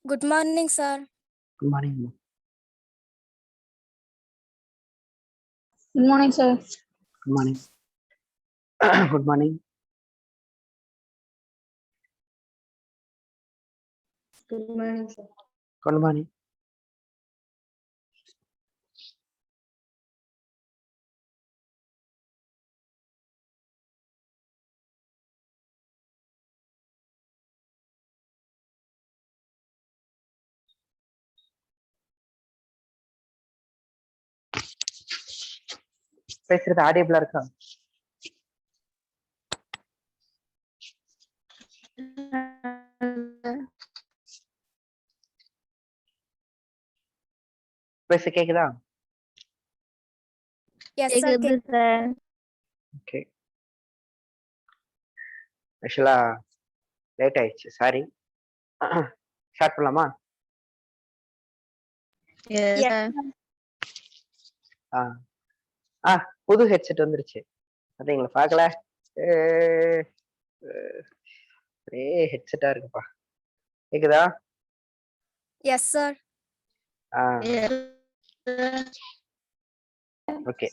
Good morning, sir. Good morning. Good morning, sir. Good morning. Good morning. Good morning, sir. Good morning. பேசுறது ஆடியபிளா இருக்கா? பேச கேக்குதா? Yes, sir. Okay. ஆக்சுவலா late ஆயிடுச்சு, sorry. Start பண்ணலாமா? புது ஹெட்செட் வந்துருச்சு. பாத்தீங்களா? பார்க்கல. ஒரே ஹெட்செட்டா இருக்குப்பா. கேக்குதா? Yes, sir. ஓகே.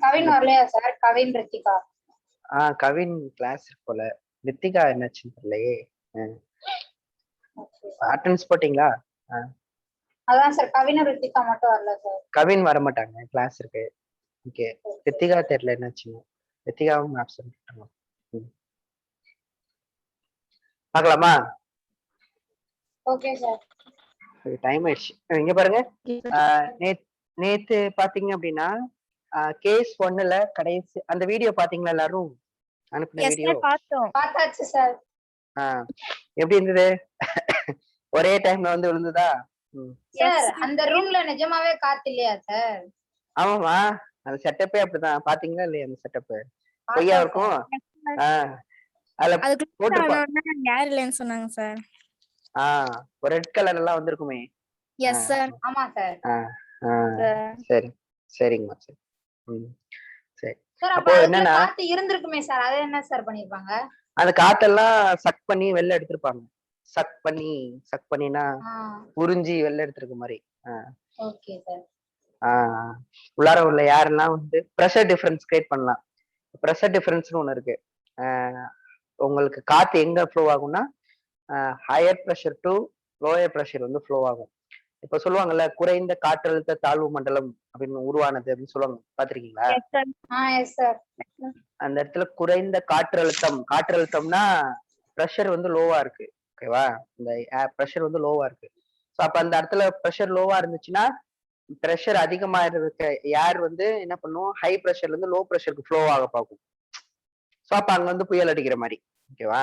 கவின் வரலையா சார்? கவின் ரித்திகா. கவின் கிளாஸ் போல. ரித்திகா என்னாச்சுன்னு தெரியலையே. அட்டெண்டன்ஸ் போட்டீங்களா? அதான் சார், கவின் ரித்திகா மட்டும் வரல சார். கவின் வர மாட்டாங்க, கிளாஸ் இருக்கு. ஓகே. ரித்திகா தெரியல என்னாச்சுன்னு. ரித்திகாவும் ஆப்சன்ட் பண்ணலாம். பார்க்கலாமா? Okay sir. டைம் ஆயிடுச்சு. இங்க பாருங்க. நேத்து பாத்தீங்க அப்படின்னா கேஸ் 1ல கடைசி அந்த வீடியோ பாத்தீங்களா எல்லாரும்? அனுப்பின Yes, வீடியோ sir. பார்த்தோம். பார்த்தாச்சு சார். எப்படி இருந்தது? ஒரே டைம்ல வந்து விழுந்ததா? சார், அந்த ரூம்ல நிஜமாவே காத்து இல்லையா சார்? ஆமாமா, அந்த செட்டப்பே அப்படிதான். பாத்தீங்களா இல்லையா அந்த செட்டப்? பொய்யா இருக்கும். அதுல போட்டுருப்பாங்க. யார் இல்லைன்னு சொன்னாங்க சார். ஒரு ரெட் கலர் எல்லாம் வந்திருக்குமே. Yes, sir. ஆமா சார். சரி, சரிங்கம்மா. சரி. சரி. சார், அப்போ என்னன்னா காத்து இருந்திருக்குமே சார், அதை என்ன சார் பண்ணிருப்பாங்க? அந்த காத்தெல்லாம் சக் பண்ணி வெளில எடுத்திருப்பாங்க. சக் பண்ணினா உறிஞ்சி வெளில எடுத்திருக்க மாதிரி. Okay sir. உள்ளார உள்ள யாரெல்லாம் வந்து ப்ரெஷர் டிஃபரன்ஸ் கிரியேட் பண்ணலாம். ப்ரெஷர் டிஃபரன்ஸ்னு ஒண்ணு இருக்கு. உங்களுக்கு காத்து எங்க ஃப்ளோ ஆகும்னா higher pressure to lower pressure வந்து ஃப்ளோ ஆகும். இப்ப சொல்லுவாங்கல்ல, குறைந்த காற்றழுத்த தாழ்வு மண்டலம் அப்படின்னு உருவானது அப்படின்னு சொல்லுவாங்க. பாத்திருக்கீங்களா? அந்த இடத்துல குறைந்த காற்றழுத்தம்னா ப்ரெஷர் வந்து லோவா இருக்கு. ஓகேவா? இந்த ப்ரெஷர் வந்து லோவா இருக்கு. ஸோ அப்ப அந்த இடத்துல ப்ரெஷர் லோவா இருந்துச்சுன்னா ப்ரெஷர் அதிகமா இருக்க ஏர் வந்து என்ன பண்ணும், ஹை ப்ரெஷர்ல இருந்து லோ ப்ரெஷருக்கு ஃப்ளோ ஆக பார்க்கும். ஸோ அப்ப அங்க வந்து புயல் அடிக்கிற மாதிரி. ஓகேவா?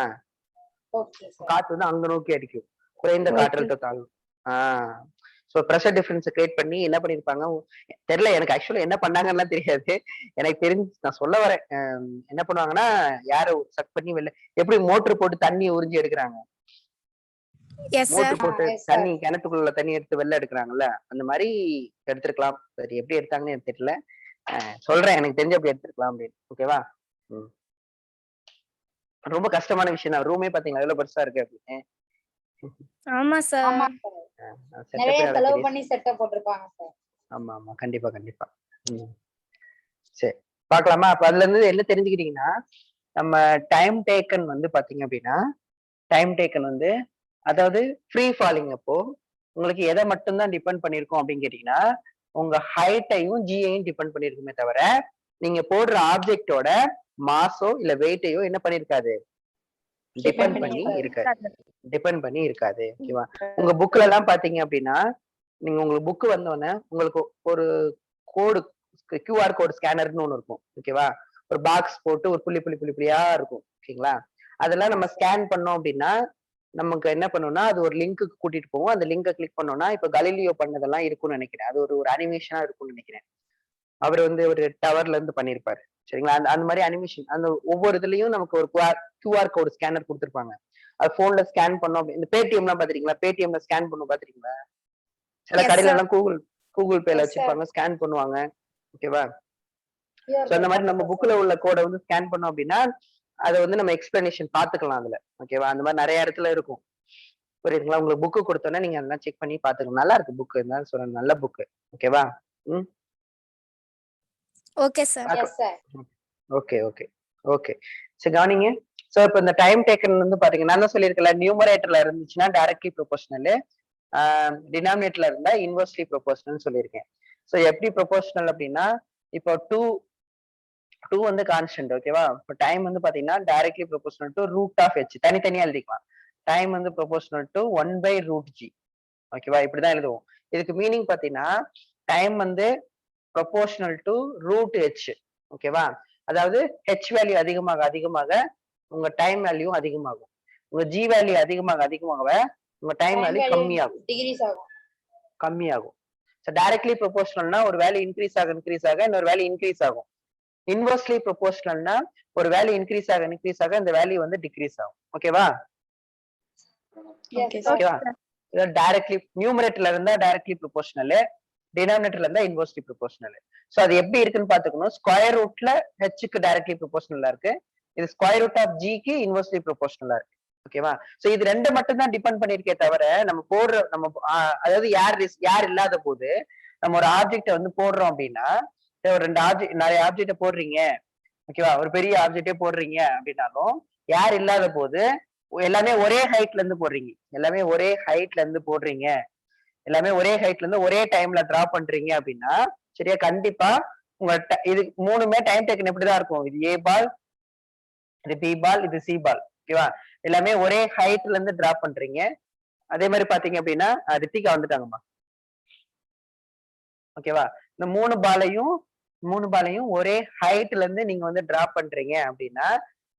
காத்து வந்து அங்க நோக்கி அடிக்கும், குறைந்த காற்றழுத்த தாழ்வு. ஸோ ப்ரெஷர் டிஃபரன்ஸ் கிரியேட் பண்ணி என்ன பண்ணிருப்பாங்க தெரியல எனக்கு. ஆக்சுவலா என்ன பண்ணாங்கன்னா தெரியாது. எனக்கு தெரிஞ்சு நான் சொல்ல வரேன். என்ன பண்ணுவாங்கன்னா, யாரை சக் பண்ணி வெளில எப்படி மோட்டர் போட்டு தண்ணி உறிஞ்சி எடுக்கிறாங்க, மோட்டர் போட்டு தண்ணி கிணத்துக்குள்ள தண்ணி எடுத்து வெளில எடுக்கிறாங்கல்ல, அந்த மாதிரி எடுத்திருக்கலாம். சரி, எப்படி எடுத்தாங்கன்னு எனக்கு தெரியல. சொல்றேன், எனக்கு தெரிஞ்ச அப்படி எடுத்திருக்கலாம் அப்படின்னு. ஓகேவா? ரொம்ப கஷ்டமான விஷயம் தான். ரூமே பாத்தீங்களா எவ்வளவு பெருசா இருக்கு அப்படின்னு. ஆமா சார். நிறைய செலவு பண்ணி செட்டப் போட்டுருப்பாங்க சார். ஆமா ஆமா, கண்டிப்பா கண்டிப்பா. சரி, பார்க்கலாமா? அப்ப அதுல இருந்து என்ன தெரிஞ்சுக்கிட்டீங்கன்னா, நம்ம டைம் டேக்கன் வந்து பாத்தீங்க அப்படின்னா, டைம் டேக்கன் வந்து அதாவது ஃப்ரீ ஃபாலிங் அப்போ உங்களுக்கு எதை மட்டும்தான் டிபெண்ட் பண்ணிருக்கோம் அப்படின்னு கேட்டீங்கன்னா, உங்க ஹைட்டையும் ஜியையும் டிபெண்ட் பண்ணிருக்குமே தவிர நீங்க போடுற ஆப்ஜெக்டோட மாஸோ இல்ல வெயிட்டையோ என்ன பண்ணிருக்காது, டிபெண்ட் பண்ணி இருக்காது. ஓகேவா? உங்க புக்ல எல்லாம் பாத்தீங்க அப்படின்னா, நீங்க உங்களுக்கு புக் வந்தோடனே உங்களுக்கு ஒரு கோடு, கியூஆர் கோடு ஸ்கேனர்னு ஒண்ணு இருக்கும். ஓகேவா? ஒரு பாக்ஸ் போட்டு ஒரு புள்ளி புள்ளி புள்ளி புள்ளியா இருக்கும். ஓகேங்களா? அதெல்லாம் நம்ம ஸ்கேன் பண்ணோம் அப்படின்னா நமக்கு என்ன பண்ணும்னா, அது ஒரு லிங்க்கு கூட்டிட்டு போவோம். அந்த லிங்கை கிளிக் பண்ணோம்னா, இப்ப கலீலியோ பண்ணதெல்லாம் இருக்கும்னு நினைக்கிறேன். அது ஒரு அனிமேஷனா இருக்கும்னு நினைக்கிறேன். அவர் வந்து ஒரு டவர்ல இருந்து பண்ணிருப்பாரு. சரிங்களா? அந்த மாதிரி அனிமேஷன் அந்த ஒவ்வொரு இதுலயும் நமக்கு ஒரு கியூஆர் கோடு ஸ்கேனர் கொடுத்துருப்பாங்க. அது போன்ல ஸ்கேன் பண்ணோம். இந்த பேடிஎம் எல்லாம் பாத்திருக்கீங்களா? பேடிஎம்ல ஸ்கேன் பண்ணும் பாத்திருக்கீங்களா? சில கடையில எல்லாம் கூகுள் பேல வச்சிருப்பாங்க, ஸ்கேன் பண்ணுவாங்க. ஓகேவா? சோ அந்த மாதிரி நம்ம புக்ல உள்ள கோடை வந்து ஸ்கேன் பண்ணோம் அப்படின்னா அதை வந்து நம்ம எக்ஸ்பிளனேஷன் பாத்துக்கலாம் அதுல. ஓகேவா? அந்த மாதிரி நிறைய இடத்துல இருக்கும். புரியுதுங்களா? உங்களுக்கு புக்கு குடுத்தோனே நீங்க அதெல்லாம் செக் பண்ணி பாத்துக்கணும். நல்லா இருக்கு புக்கு. இருந்தாலும் சொல்றேன் நல்ல புக்கு. ஓகேவா? ம். Okay sir. S sir. Okay, okay, okay. சரி கவனிங்க. சோ இப்ப இந்த டைம் டேக்கன் வந்து பாத்தீங்கன்னா, நான் தான் சொல்லியிருக்கேன்ல நியூமரேட்டர்ல இருந்துச்சுன்னா டைரக்ட்லி ப்ரொபோர்ஷனல். டினாமினேட்டர்ல இருந்தா இன்வெர்ஸ்லி ப்ரொபோர்ஷனல் சொல்லியிருக்கேன். சோ எப்படி ப்ரொபோர்ஷனல் அப்படின்னா, இப்போ 2 வந்து கான்ஸ்டன்ட் ஓகேவா? இப்போ டைம் வந்து பாத்தீங்கன்னா directly proportional to root of h தனித்தனியா எழுதிக்கலாம். டைம் வந்து ப்ரொபோர்ஷனல் டு 1/√g ஓகேவா? இப்படிதான் எழுதுவோம். இதுக்கு மீனிங் பாத்தீங்கன்னா டைம் வந்து ப்ரொபோர்ஷனல் டு ரூட் h ஓகேவா? அதாவது h வேல்யூ அதிகமாக அதிகமாக உங்க டைம் வேல்யூ அதிகமாகும். உங்க g வேல்யூ அதிகமாக அதிகமாக உங்க டைம் வேல்யூ கம்மியாகும். டிகிரிஸ் ஆகும். கம்மியாகும். ஸோ டைரக்ட்லி ப்ரொபோர்ஷனல்னா ஒரு வேல்யூ இன்க்ரீஸ் ஆக இன்னொரு வேல்யூ இன்க்ரீஸ் ஆகும். இன்வெர்ஸ்லி ப்ரொபோர்ஷனல்னா ஒரு வேல்யூ இன்க்ரீஸ் ஆக இந்த வேல்யூ வந்து டிக்ரீஸ் ஆகும். ஓகேவா? Yes sir. ஓகேவா? இது டைரக்ட்லி நியூமரேட்டர்ல இருந்தா டைரக்ட்லி ப்ரொபோர்ஷனல், டினாமினேட்டர்ல இருந்தா இன்வெர்ஸ்லி ப்ரொபோர்ஷனல். சோ அது எப்படி இருக்குன்னு பாத்துக்கணும். ஸ்கொயர் ரூட்ல h க்கு டைரக்ட்லி ப்ரொபோர்ஷனலா இருக்கு. இது ஸ்கொயர் ரூட் ஆஃப் g க்கு இன்வெர்ஸ்லி ப்ரொபோர்ஷனலா இருக்கு. ஓகேவா? சோ இது ரெண்டு மட்டும் தான் டிபெண்ட் பண்ணிருக்கே தவிர நம்ம போடுற நம்ம அதாவது யார் இல்லாத போது நம்ம ஒரு ஆப்ஜெக்ட வந்து போடுறோம் அப்படின்னா ஒரு நிறைய ஆப்ஜெக்ட போடுறீங்க ஓகேவா? ஒரு பெரிய ஆப்ஜெக்டே போடுறீங்க அப்படின்னாலும் யார் இல்லாத போது எல்லாமே ஒரே ஹைட்ல இருந்து போடுறீங்க. எல்லாமே ஒரே ஹைட்ல இருந்து போடுறீங்க. எல்லாமே ஒரே ஹைட்ல இருந்து ஒரே டைம்ல டிரா பண்றீங்க அப்படின்னா சரியா கண்டிப்பா உங்க இது மூணுமே டைம் டேக்கன் எப்படிதான் இருக்கும். இது ஏ பால், இது பி பால், இது சி பால் ஓகேவா? எல்லாமே ஒரே ஹைட்ல இருந்து டிரா பண்றீங்க. அதே மாதிரி பாத்தீங்க அப்படின்னா ரித்திகா வந்துட்டாங்கம்மா ஓகேவா? இந்த மூணு பாலையும் ஒரே ஹைட்ல இருந்து நீங்க வந்து டிரா பண்றீங்க அப்படின்னா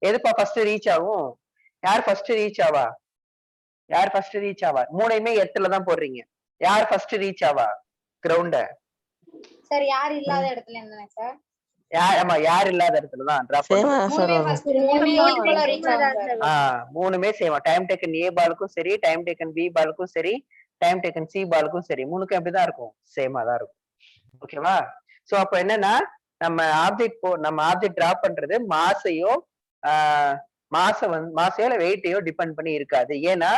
எதுப்பா ஃபர்ஸ்ட் ரீச் ஆகும்? யார் ஃபர்ஸ்ட் ரீச் ஆவா? மூணையுமே எட்டுல தான் போடுறீங்க. யார் ஃபர்ஸ்ட் ரீச் ஆவா கிரவுண்ட? சார் யார் இல்லாத இடத்துல என்ன சார்? யார் இல்லாத இடத்துல தான் டிரா பண்ணுவோம். மூணுமே ஃபர்ஸ்ட் மூணுமே ஈக்குவலா ரீச் ஆகும் சார். மூணுமே சேம். டைம் டேக்கன் ஏ பாலுக்கும் சரி, டைம் டேக்கன் பி பாலுக்கும் சரி, டைம் டேக்கன் சி பாலுக்கும் சரி, மூணுக்கும் எப்படிதான் இருக்கும்? சேமா தான் இருக்கும். ஓகேவா? சோ அப்ப என்னன்னா நம்ம ஆப்ஜெக்ட் டிரா பண்றது மாசையோ இல்ல வெயிட்டையோ டிபெண்ட் பண்ணி இருக்காது. ஏன்னா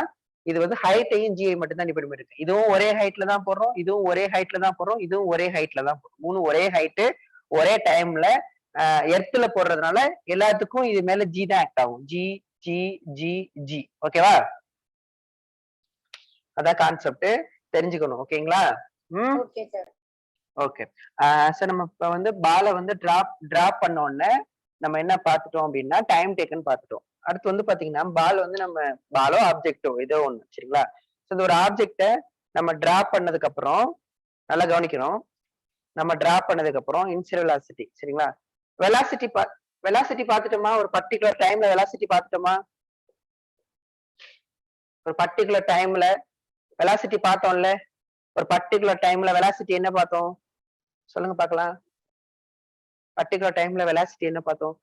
இது வந்து ஹைட்டையும் ஜிஐ மட்டும் தான் டிபெண்ட் பண்ணி இருக்கு. இதுவும் ஒரே ஹைட்ல தான் போடுறோம், இதுவும் ஒரே ஹைட்ல தான் போடுறோம், இதுவும் ஒரே ஹைட்ல தான் போடுறோம். மூணு ஒரே ஹைட்டு ஒரே டைம்ல எர்த்ல போடுறதுனால எல்லாத்துக்கும் இது மேல ஜி தான் ஆக்ட் ஆகும். ஜி ஜி ஜி ஜி ஓகேவா? அதான் கான்செப்ட் தெரிஞ்சுக்கணும். ஓகேங்களா? Okay sir. ஓகே. சார் நம்ம இப்ப வந்து பாலை வந்து டிராப் பண்ண உடனே நம்ம என்ன பார்த்துட்டோம் அப்படின்னா டைம் டேக்கன் பார்த்துட்டோம். அடுத்து வந்து பாத்தீங்கன்னா பால் வந்து நம்ம பாலோ ஆப்ஜெக்டோ ஏதோ ஒண்ணு சரிங்களா? இந்த ஒரு ஆப்ஜெக்ட நம்ம டிராப் பண்ணதுக்கு அப்புறம் நல்லா கவனிக்கணும். நம்ம டிராப் பண்ணதுக்கு அப்புறம் இனிஷியல் வெலாசிட்டி சரிங்களா? வெலாசிட்டி பார்த்துட்டோமா? ஒரு பர்டிகுலர் டைம்ல வெலாசிட்டி பார்த்துட்டோமா? ஒரு பர்டிகுலர் டைம்ல வெலாசிட்டி பார்த்தோம்ல? ஒரு பர்டிகுலர் டைம்ல வெலாசிட்டி என்ன பார்த்தோம்? சொல்லுங்க பார்க்கலாம். பர்டிகுலர் டைம்ல வெலாசிட்டி என்ன பார்த்தோம்?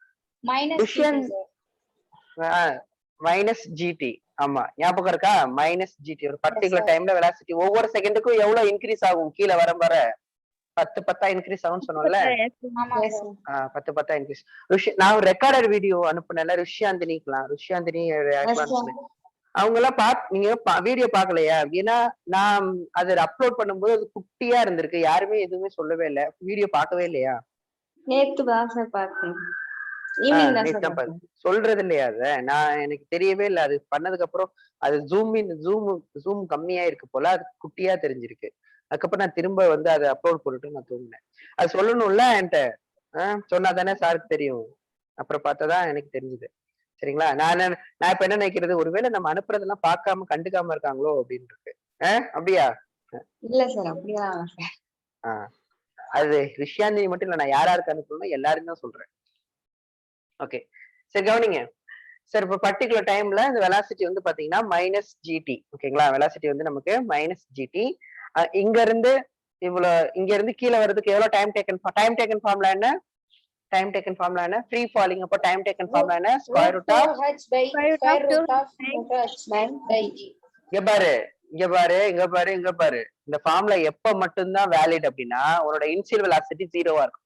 Minus GT. ஆமா ஞாபகம் இருக்கா? Minus GT. ஒரு பர்டிகுலர் டைம்ல வெலாசிட்டி ஒவ்வொரு செகண்டுக்கும் எவ்வளவு இன்க்ரீஸ் ஆகும்? கீழே வர 10 இன்க்ரீஸ் ஆகும்னு சொன்னோம்ல? 10 இன்க்ரீஸ். நான் ரெக்கார்டர் வீடியோ அனுப்புனேன்ல ருஷ்யாந்தினி அவங்க எல்லாம் நீங்க வீடியோ பாக்கலையா? ஏன்னா நான் அதை அப்லோட் பண்ணும்போது அது குட்டியா இருந்திருக்கு. யாருமே எதுவுமே சொல்லவே இல்லை. வீடியோ பார்க்கவே இல்லையா? நேத்து தான் சார் பார்த்தேன். சொல்றது இல்லையா? அத நான் எனக்கு தெரியவே இல்லை. அது பண்ணதுக்கு அப்புறம் அது ஜூம் கம்மியா இருக்கு போல, அது குட்டியா தெரிஞ்சிருக்கு. அதுக்கப்புறம் நான் திரும்ப வந்து அதை அப்லோட் பண்ணிட்டு நான் தூங்கினேன். அது சொல்லணும்ல என்கிட்ட. சொன்னாதானே சாருக்கு தெரியும். அப்புறம் பார்த்தாதான் எனக்கு தெரிஞ்சது. சரிங்களா? நான் இப்ப என்ன நினைக்கிறது, ஒருவேளை நம்ம அனுப்புறதெல்லாம் பார்க்காம கண்டுக்காம இருக்காங்களோ அப்படின்னு இருக்கு. அப்படியா? இல்ல சார் அப்படியா? அது ரிஷ்யாந்தினி மட்டும் இல்ல, நான் யாருக்கு அனுப்பணும் எல்லாரும் தான் சொல்றேன். ஓகே சரி கவனிங்க சார். இப்ப பர்டிகுலர் டைம்ல இந்த வெலாசிட்டி வந்து பாத்தீங்கன்னா மைனஸ் ஜிடி ஓகேங்களா? வெலாசிட்டி வந்து நமக்கு மைனஸ் ஜிடி. இங்க இருந்து கீழே வர்றதுக்கு எவ்வளவு டைம் டேக்கன் ஃபார்முலா என்ன? டைம் டேக்கன் ஃபார்முலா என்ன? Free falling. அப்ப டைம் டேக்கன் ஃபார்முலா என்ன? ஸ்கொயர் ரூட் ஆஃப் இங்க பாரு. இந்த ஃபார்முலா எப்ப மட்டும்தான் வேலிட் அப்படின்னா உன்னோட இனிஷியல் வெலாசிட்டி 0வா இருக்கும்.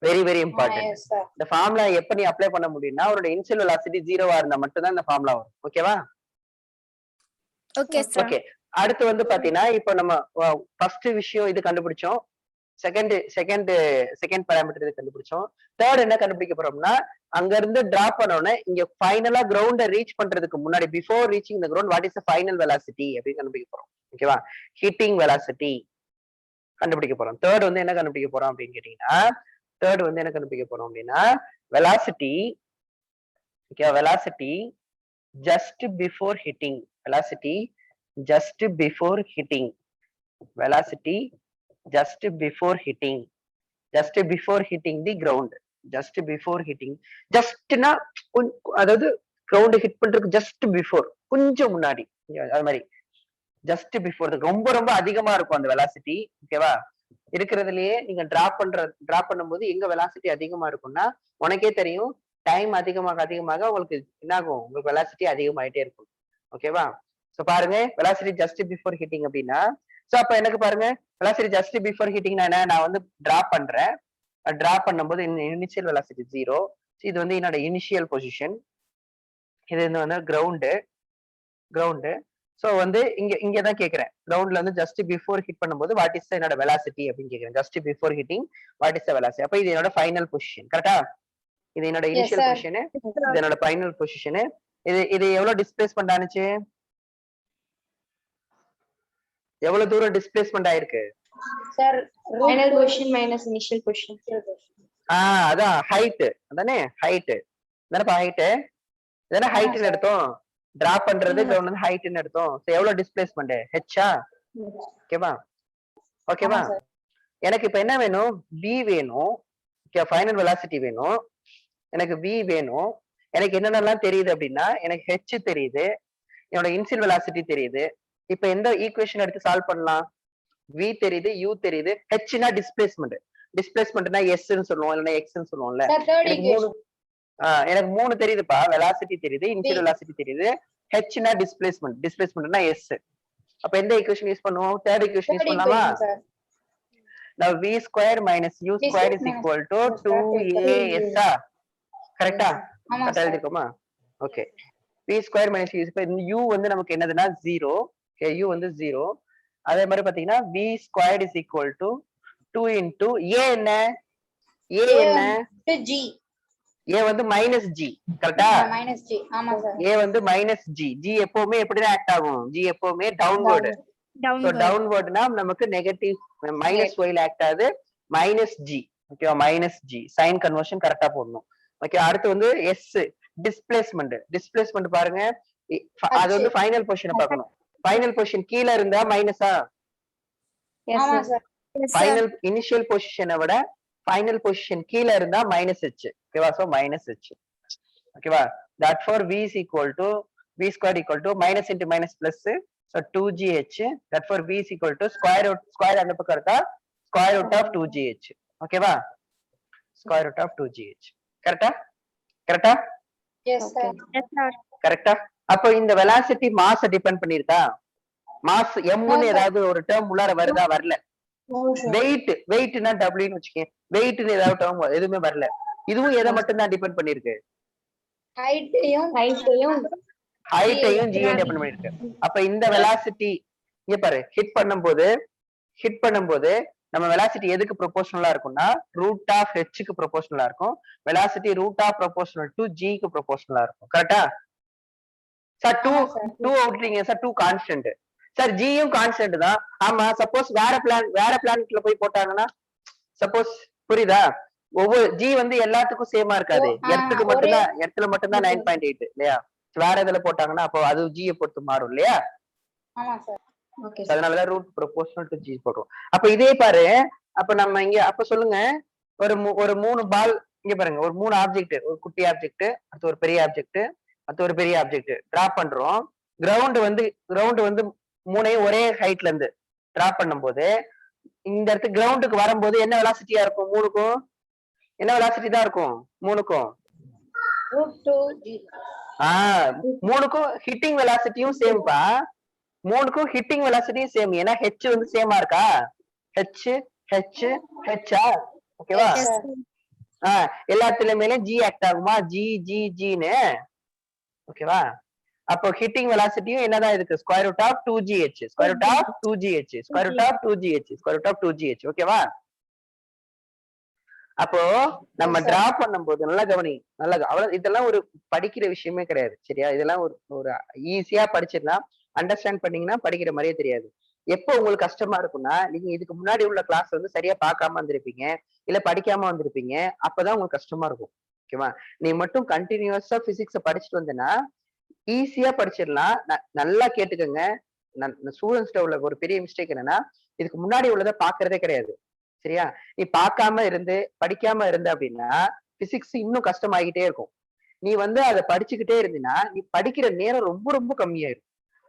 Very very important. இந்த ஃபார்முலா எப்ப நீ அப்ளை பண்ண முடியும்னா உன்னோட இனிஷியல் வெலாசிட்டி 0வா இருந்தா மட்டும்தான் இந்த ஃபார்முலா வரும். ஓகேவா? Okay sir. ஓகே. அடுத்து வந்து பாத்தீங்கன்னா இப்போ நம்ம ஃபர்ஸ்ட் விஷயம் இது கண்டுபிடிச்சோம். செகண்ட் பாராமீட்டர் இது கண்டுபிடிச்சோம். தேர்ட் என்ன கண்டுபிடிக்க போறோம்னா அங்க இருந்து டிராப் பண்ணோனே இங்க ஃபைனலா கிரவுண்ட ரீச் பண்றதுக்கு முன்னாடி before reaching the ground what is the final velocity அப்படின்னு கண்டுபிடிக்க போறோம். ஓகேவா? ஹிட்டிங் வெலாசிட்டி கண்டுபிடிக்க போறோம். தேர்ட் வந்து என்ன கண்டுபிடிக்க போறோம் அப்படின்னு கேட்டீங்கன்னா velocity. Okay, velocity just before hitting. Velocity just before hitting. Velocity just before hitting. Just before hitting the ground. Just before hitting. Just னா அதாவது கிரவுண்ட் ஹிட் பண்றதுக்கு ஜஸ்ட் பிஃபோர், கொஞ்சம் முன்னாடி, அது மாதிரி ஜஸ்ட் பிஃபோர். ரொம்ப ரொம்ப அதிகமா இருக்கும் அந்த வெலாசிட்டி. ஓகேவா? இருக்கிறதுலயே நீங்க டிராப் பண்ணும்போது எங்க வெலாசிட்டி அதிகமா இருக்கும்னா உனக்கே தெரியும், டைம் அதிகமாக உங்களுக்கு என்ன ஆகும், உங்களுக்கு வெலாசிட்டி அதிகமாயிட்டே இருக்கும். ஓகேவா? சோ பாருங்க, வெலாசிட்டி ஜஸ்ட் பிஃபோர் ஹிட்டிங் அப்படின்னா, சோ அப்ப எனக்கு பாருங்க வெலாசிட்டி ஜஸ்ட் பிஃபோர் ஹிட்டிங் நான் வந்து டிராப் பண்றேன். டிராப் பண்ணும்போது இனிஷியல் வெலாசிட்டி 0. இது வந்து என்னோட இனிஷியல் பொசிஷன். இது வந்து கிரவுண்டு. சோ வந்து இங்கதான் கேக்குறேன், கிரவுண்ட்ல வந்து ஜஸ்ட் பிஃபோர் ஹிட் பண்ணும்போது வாட் இஸ் என்னோட வெலாசிட்டி அப்படின்னு கேக்குறேன். Just before hitting what is the velocity. அப்ப இது என்னோட ஃபைனல் பொசிஷன். கரெக்டா? இது என்னோட இனிஷியல் பொசிஷன், இது என்னோட ஃபைனல் பொசிஷன். இது எவ்வளவு டிஸ்பிளேஸ்மென்ட் ஆனிச்சு, எவ்வளவு தூரம் டிஸ்பிளேஸ்மென்ட் ஆயிருக்கு sir? Final position minus initial position. அதான் ஹைட். அதானே ஹைட் தானப்பா? ஹைட் இதானே ஹைட்னு எடுத்தோம். டிராப் பண்றது கிரவுண்ட் வந்து ஹைட்னு எடுத்தோம். சோ எவ்வளவு டிஸ்பிளேஸ்மென்ட் ஹெச்சா? ஓகேவா? எனக்கு இப்ப என்ன வேணும், v வேணும். ஃபைனல் வெலாசிட்டி வேணும், எனக்கு v வேணும். எனக்கு என்னென்னலாம் தெரியுது அப்படின்னா, எனக்கு h தெரியுது, என்னோட இனிஷியல் வெலாசிட்டி தெரியுது. இப்ப எந்த ஈக்குவேஷன் எடுத்து சால்வ் பண்ணலாம்? v தெரியுது, u தெரியுது, h னா டிஸ்பிளேஸ்மென்ட்னா s ன்னு சொல்லுவோம், இல்லைன்னா x ன்னு சொல்லுவோம்ல. எனக்கு மூணு தெரியுதுப்பா. வெலாசிட்டி தெரியுது, இனிஷியல் வெலாசிட்டி தெரியுது, h னா டிஸ்பிளேஸ்மென்ட்னா s. அப்ப எந்த ஈக்குவேஷன் யூஸ் பண்ணுவோம்? தேர்ட் ஈக்குவேஷன் யூஸ் பண்ணலாமா? Now v square minus u square is equal to 2as. கரெக்டா? கரெக்டா எழுதிக்கோமா? Okay. v square minus u square, u வந்து நமக்கு என்னதுன்னா 0. ஓகே, u வந்து 0. அதே மாதிரி பாத்தீங்கன்னா v squared is equal to 2 into a என்ன g. a வந்து மைனஸ் g. கரெக்டா? Minus g. ஆமா சார். a வந்து மைனஸ் g. g எப்பவுமே எப்படிதான் ஆக்ட் ஆகும்? g எப்பவுமே டவுன்வர்ட். சோ டவுன்வர்ட்னா நமக்கு நெகட்டிவ் மைனஸ் ஒய்ல ஆக்ட் ஆகுது, மைனஸ் ஜி. ஓகேவா? Minus G. சைன் கன்வர்ஷன் கரெக்டா போடணும். ஓகே, அடுத்து வந்து எஸ் டிஸ்பிளேஸ்மென்ட் பாருங்க. அது வந்து ஃபைனல் பொசிஷனை பார்க்கணும். ஃபைனல் பொசிஷன் கீழ இருந்தா மைனஸா? ஆமா சார். ஃபைனல் இனிஷியல் பொசிஷனை விட ஃபைனல் பொசிஷன் கீழ இருந்தா மைனஸ் h. ஓகேவா? So minus h. ஓகேவா? That for v is equal to v squared equal to minus into minus plus, so 2gh. that for v is equal to square அந்த பக்கம் இருக்கா, square root of 2gh. ஓகேவா? square root of 2gh. கரெக்டா? Yes sir. கரெக்டா? அப்போ இந்த velocity mass depend பண்ணிருக்கா? Mass m ன்னு ஏதாவது ஒரு டேர்ம் உள்ளார வருதா? வரல. வெயிட்னா w ன்னு வச்சுக்கேன். வெயிட்னு ஏதாவது டேர்ம் எதுவுமே வரல. இதுவும் எதை மட்டும் தான் டிபெண்ட் பண்ணிருக்கு? ஹைட்டையும் g டிபெண்ட் பண்ணிருக்கு. அப்ப இந்த வெலாசிட்டி இங்க பாரு, ஹிட் பண்ணும்போது நம்ம வெலாசிட்டி எதுக்கு ப்ரொபோர்ஷனலா இருக்கும்னா ரூட் ஆஃப் h க்கு ப்ரொபோர்ஷனலா இருக்கும். Velocity root of proportional to g க்கு ப்ரொபோர்ஷனலா இருக்கும். கரெக்ட்டா? சார் 2 அவுட்றீங்க சார், 2 கான்ஸ்டன்ட். சார் g யும் கான்ஸ்டன்ட் தான். ஆமா, சப்போஸ் வேற பிளானட்ல போய் போட்டாங்கன்னா, சப்போஸ் புரியுதா? ஒவ்வொரு g வந்து எல்லாத்துக்கும் சேமா இருக்காது. எர்த்ல மட்டும்தான் 9.8 இல்லையா? வேற இதுல போட்டாங்கன்னா அப்போ அது g பொறுத்து மாறும் இல்லையா? ஆமா சார். ஓகே. அதனாலதான் ரூட் ப்ரொபோர்ஷனல் டு g போடுறோம். அப்ப இதே பாரு, அப்ப நம்ம இங்க அப்ப சொல்லுங்க, ஒரு 3 பால் இங்க பாருங்க, ஒரு 3 ஆப்ஜெக்ட், ஒரு குட்டி ஆப்ஜெக்ட், அடுத்து ஒரு பெரிய ஆப்ஜெக்ட், அடுத்து ஒரு பெரிய ஆப்ஜெக்ட் டிராப் பண்றோம். கிரவுண்ட் வந்து மூணையும் ஒரே ஹைட்ல இருந்து டிராப் பண்ணும்போது இந்த இடத்து கிரவுண்டுக்கு வரும்போது என்ன வெலாசிட்டியா இருக்கும்? மூணுக்கும் என்ன வெலாசிட்டி தான் இருக்கும்? மூணுக்கும் மூணுக்கும் ஹிட்டிங் வெலாசிட்டியும் சேம்பா. மூணுக்கும் ஹிட்டிங் வெலாசிட்டியும் சேம். ஏன்னா ஹெச் வந்து சேமா இருக்கா? ஹெச்சா? ஓகேவா? எல்லாத்துலயுமே ஜி ஆக்ட் ஆகுமா? ஜின்னு. ஓகேவா? அப்போ ஹிட்டிங் வெலாசிட்டியும் என்னதான் இருக்கு square root of 2gh square root of 2gh square root of 2gh square root of 2gh ஓகேவா? அப்போ நம்ம டிராப் பண்ணும்போது நல்லா கவனி, நல்லா அவ்வளவு இதெல்லாம் ஒரு படிக்கிற விஷயமே கிடையாது சரியா? இதெல்லாம் ஒரு ஒரு ஈஸியா படிச்சிடலாம். அண்டர்ஸ்டாண்ட் பண்ணீங்கன்னா படிக்கிற மாதிரியே தெரியாது. எப்போ உங்களுக்கு கஷ்டமா இருக்கும்னா நீங்க இதுக்கு முன்னாடி உள்ள கிளாஸ் வந்து சரியா பார்க்காம வந்திருப்பீங்க, இல்ல படிக்காம வந்திருப்பீங்க. அப்பதான் உங்களுக்கு கஷ்டமா இருக்கும் ஓகேவா? நீ மட்டும் கண்டினியூஸா பிசிக்ஸ படிச்சுட்டு வந்தேன்னா ஈஸியா படிச்சிடலாம். நல்லா கேட்டுக்கோங்க. ஸ்டூடெண்ட்ஸ்ட உள்ள ஒரு பெரிய மிஸ்டேக் என்னன்னா இதுக்கு முன்னாடி உள்ளதை பாக்குறதே கிடையாது சரியா? நீ பார்க்காம இருந்து படிக்காம இருந்த அப்படின்னா பிசிக்ஸ் இன்னும் கஷ்டமாகிட்டே இருக்கும். நீ வந்து அதை படிச்சுக்கிட்டே இருந்தீன்னா நீ படிக்கிற நேரம் ரொம்ப ரொம்ப கம்மியாயிரும்.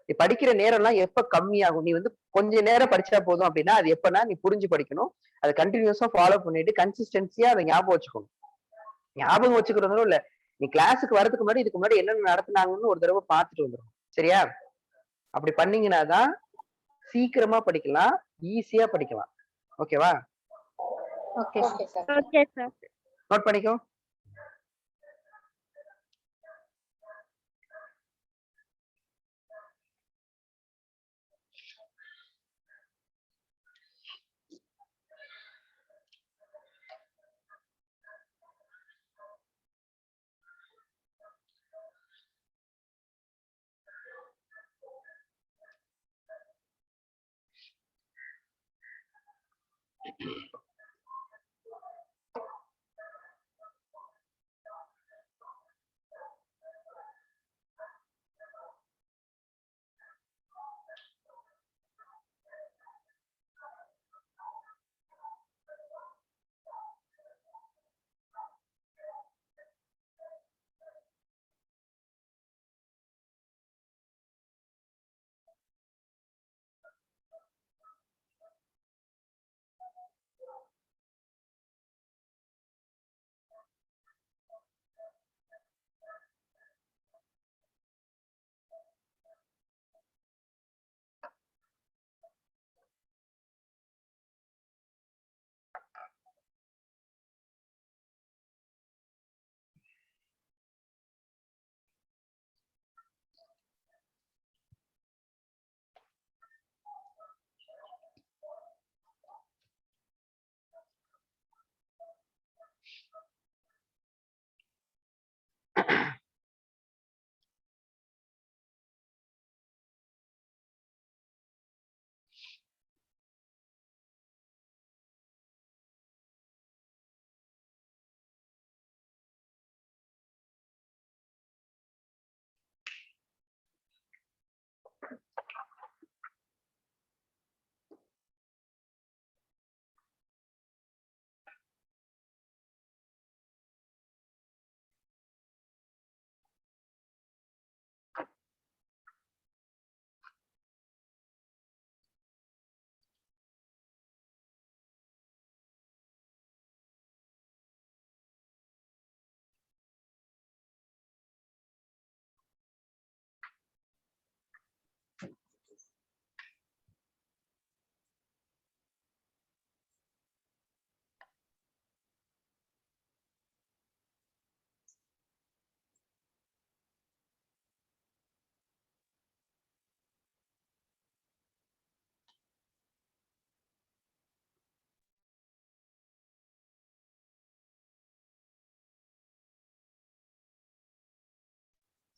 நீ படிக்கிற நேரம் எல்லாம் எப்ப கம்மியாகும்? நீ வந்து கொஞ்ச நேரம் படிச்சா போதும் அப்படின்னா அது எப்பன்னா நீ புரிஞ்சு படிக்கணும். அதை கண்டினியூஸா ஃபாலோ பண்ணிட்டு கன்சிஸ்டன்சியா அதை ஞாபகம் வச்சுக்கணும். ஞாபகம் வச்சுக்கிறதும் இல்ல, நீ கிளாஸுக்கு வரதுக்கு முன்னாடி இதுக்கு முன்னாடி என்னென்ன நடத்துனாங்கன்னு ஒரு தடவை பார்த்துட்டு வந்துடும் சரியா? அப்படி பண்ணீங்கன்னா தான் சீக்கிரமா படிக்கலாம், ஈஸியா படிக்கலாம். ஓகேவா? Okay sir. Okay sir. Note பண்ணிக்கோ.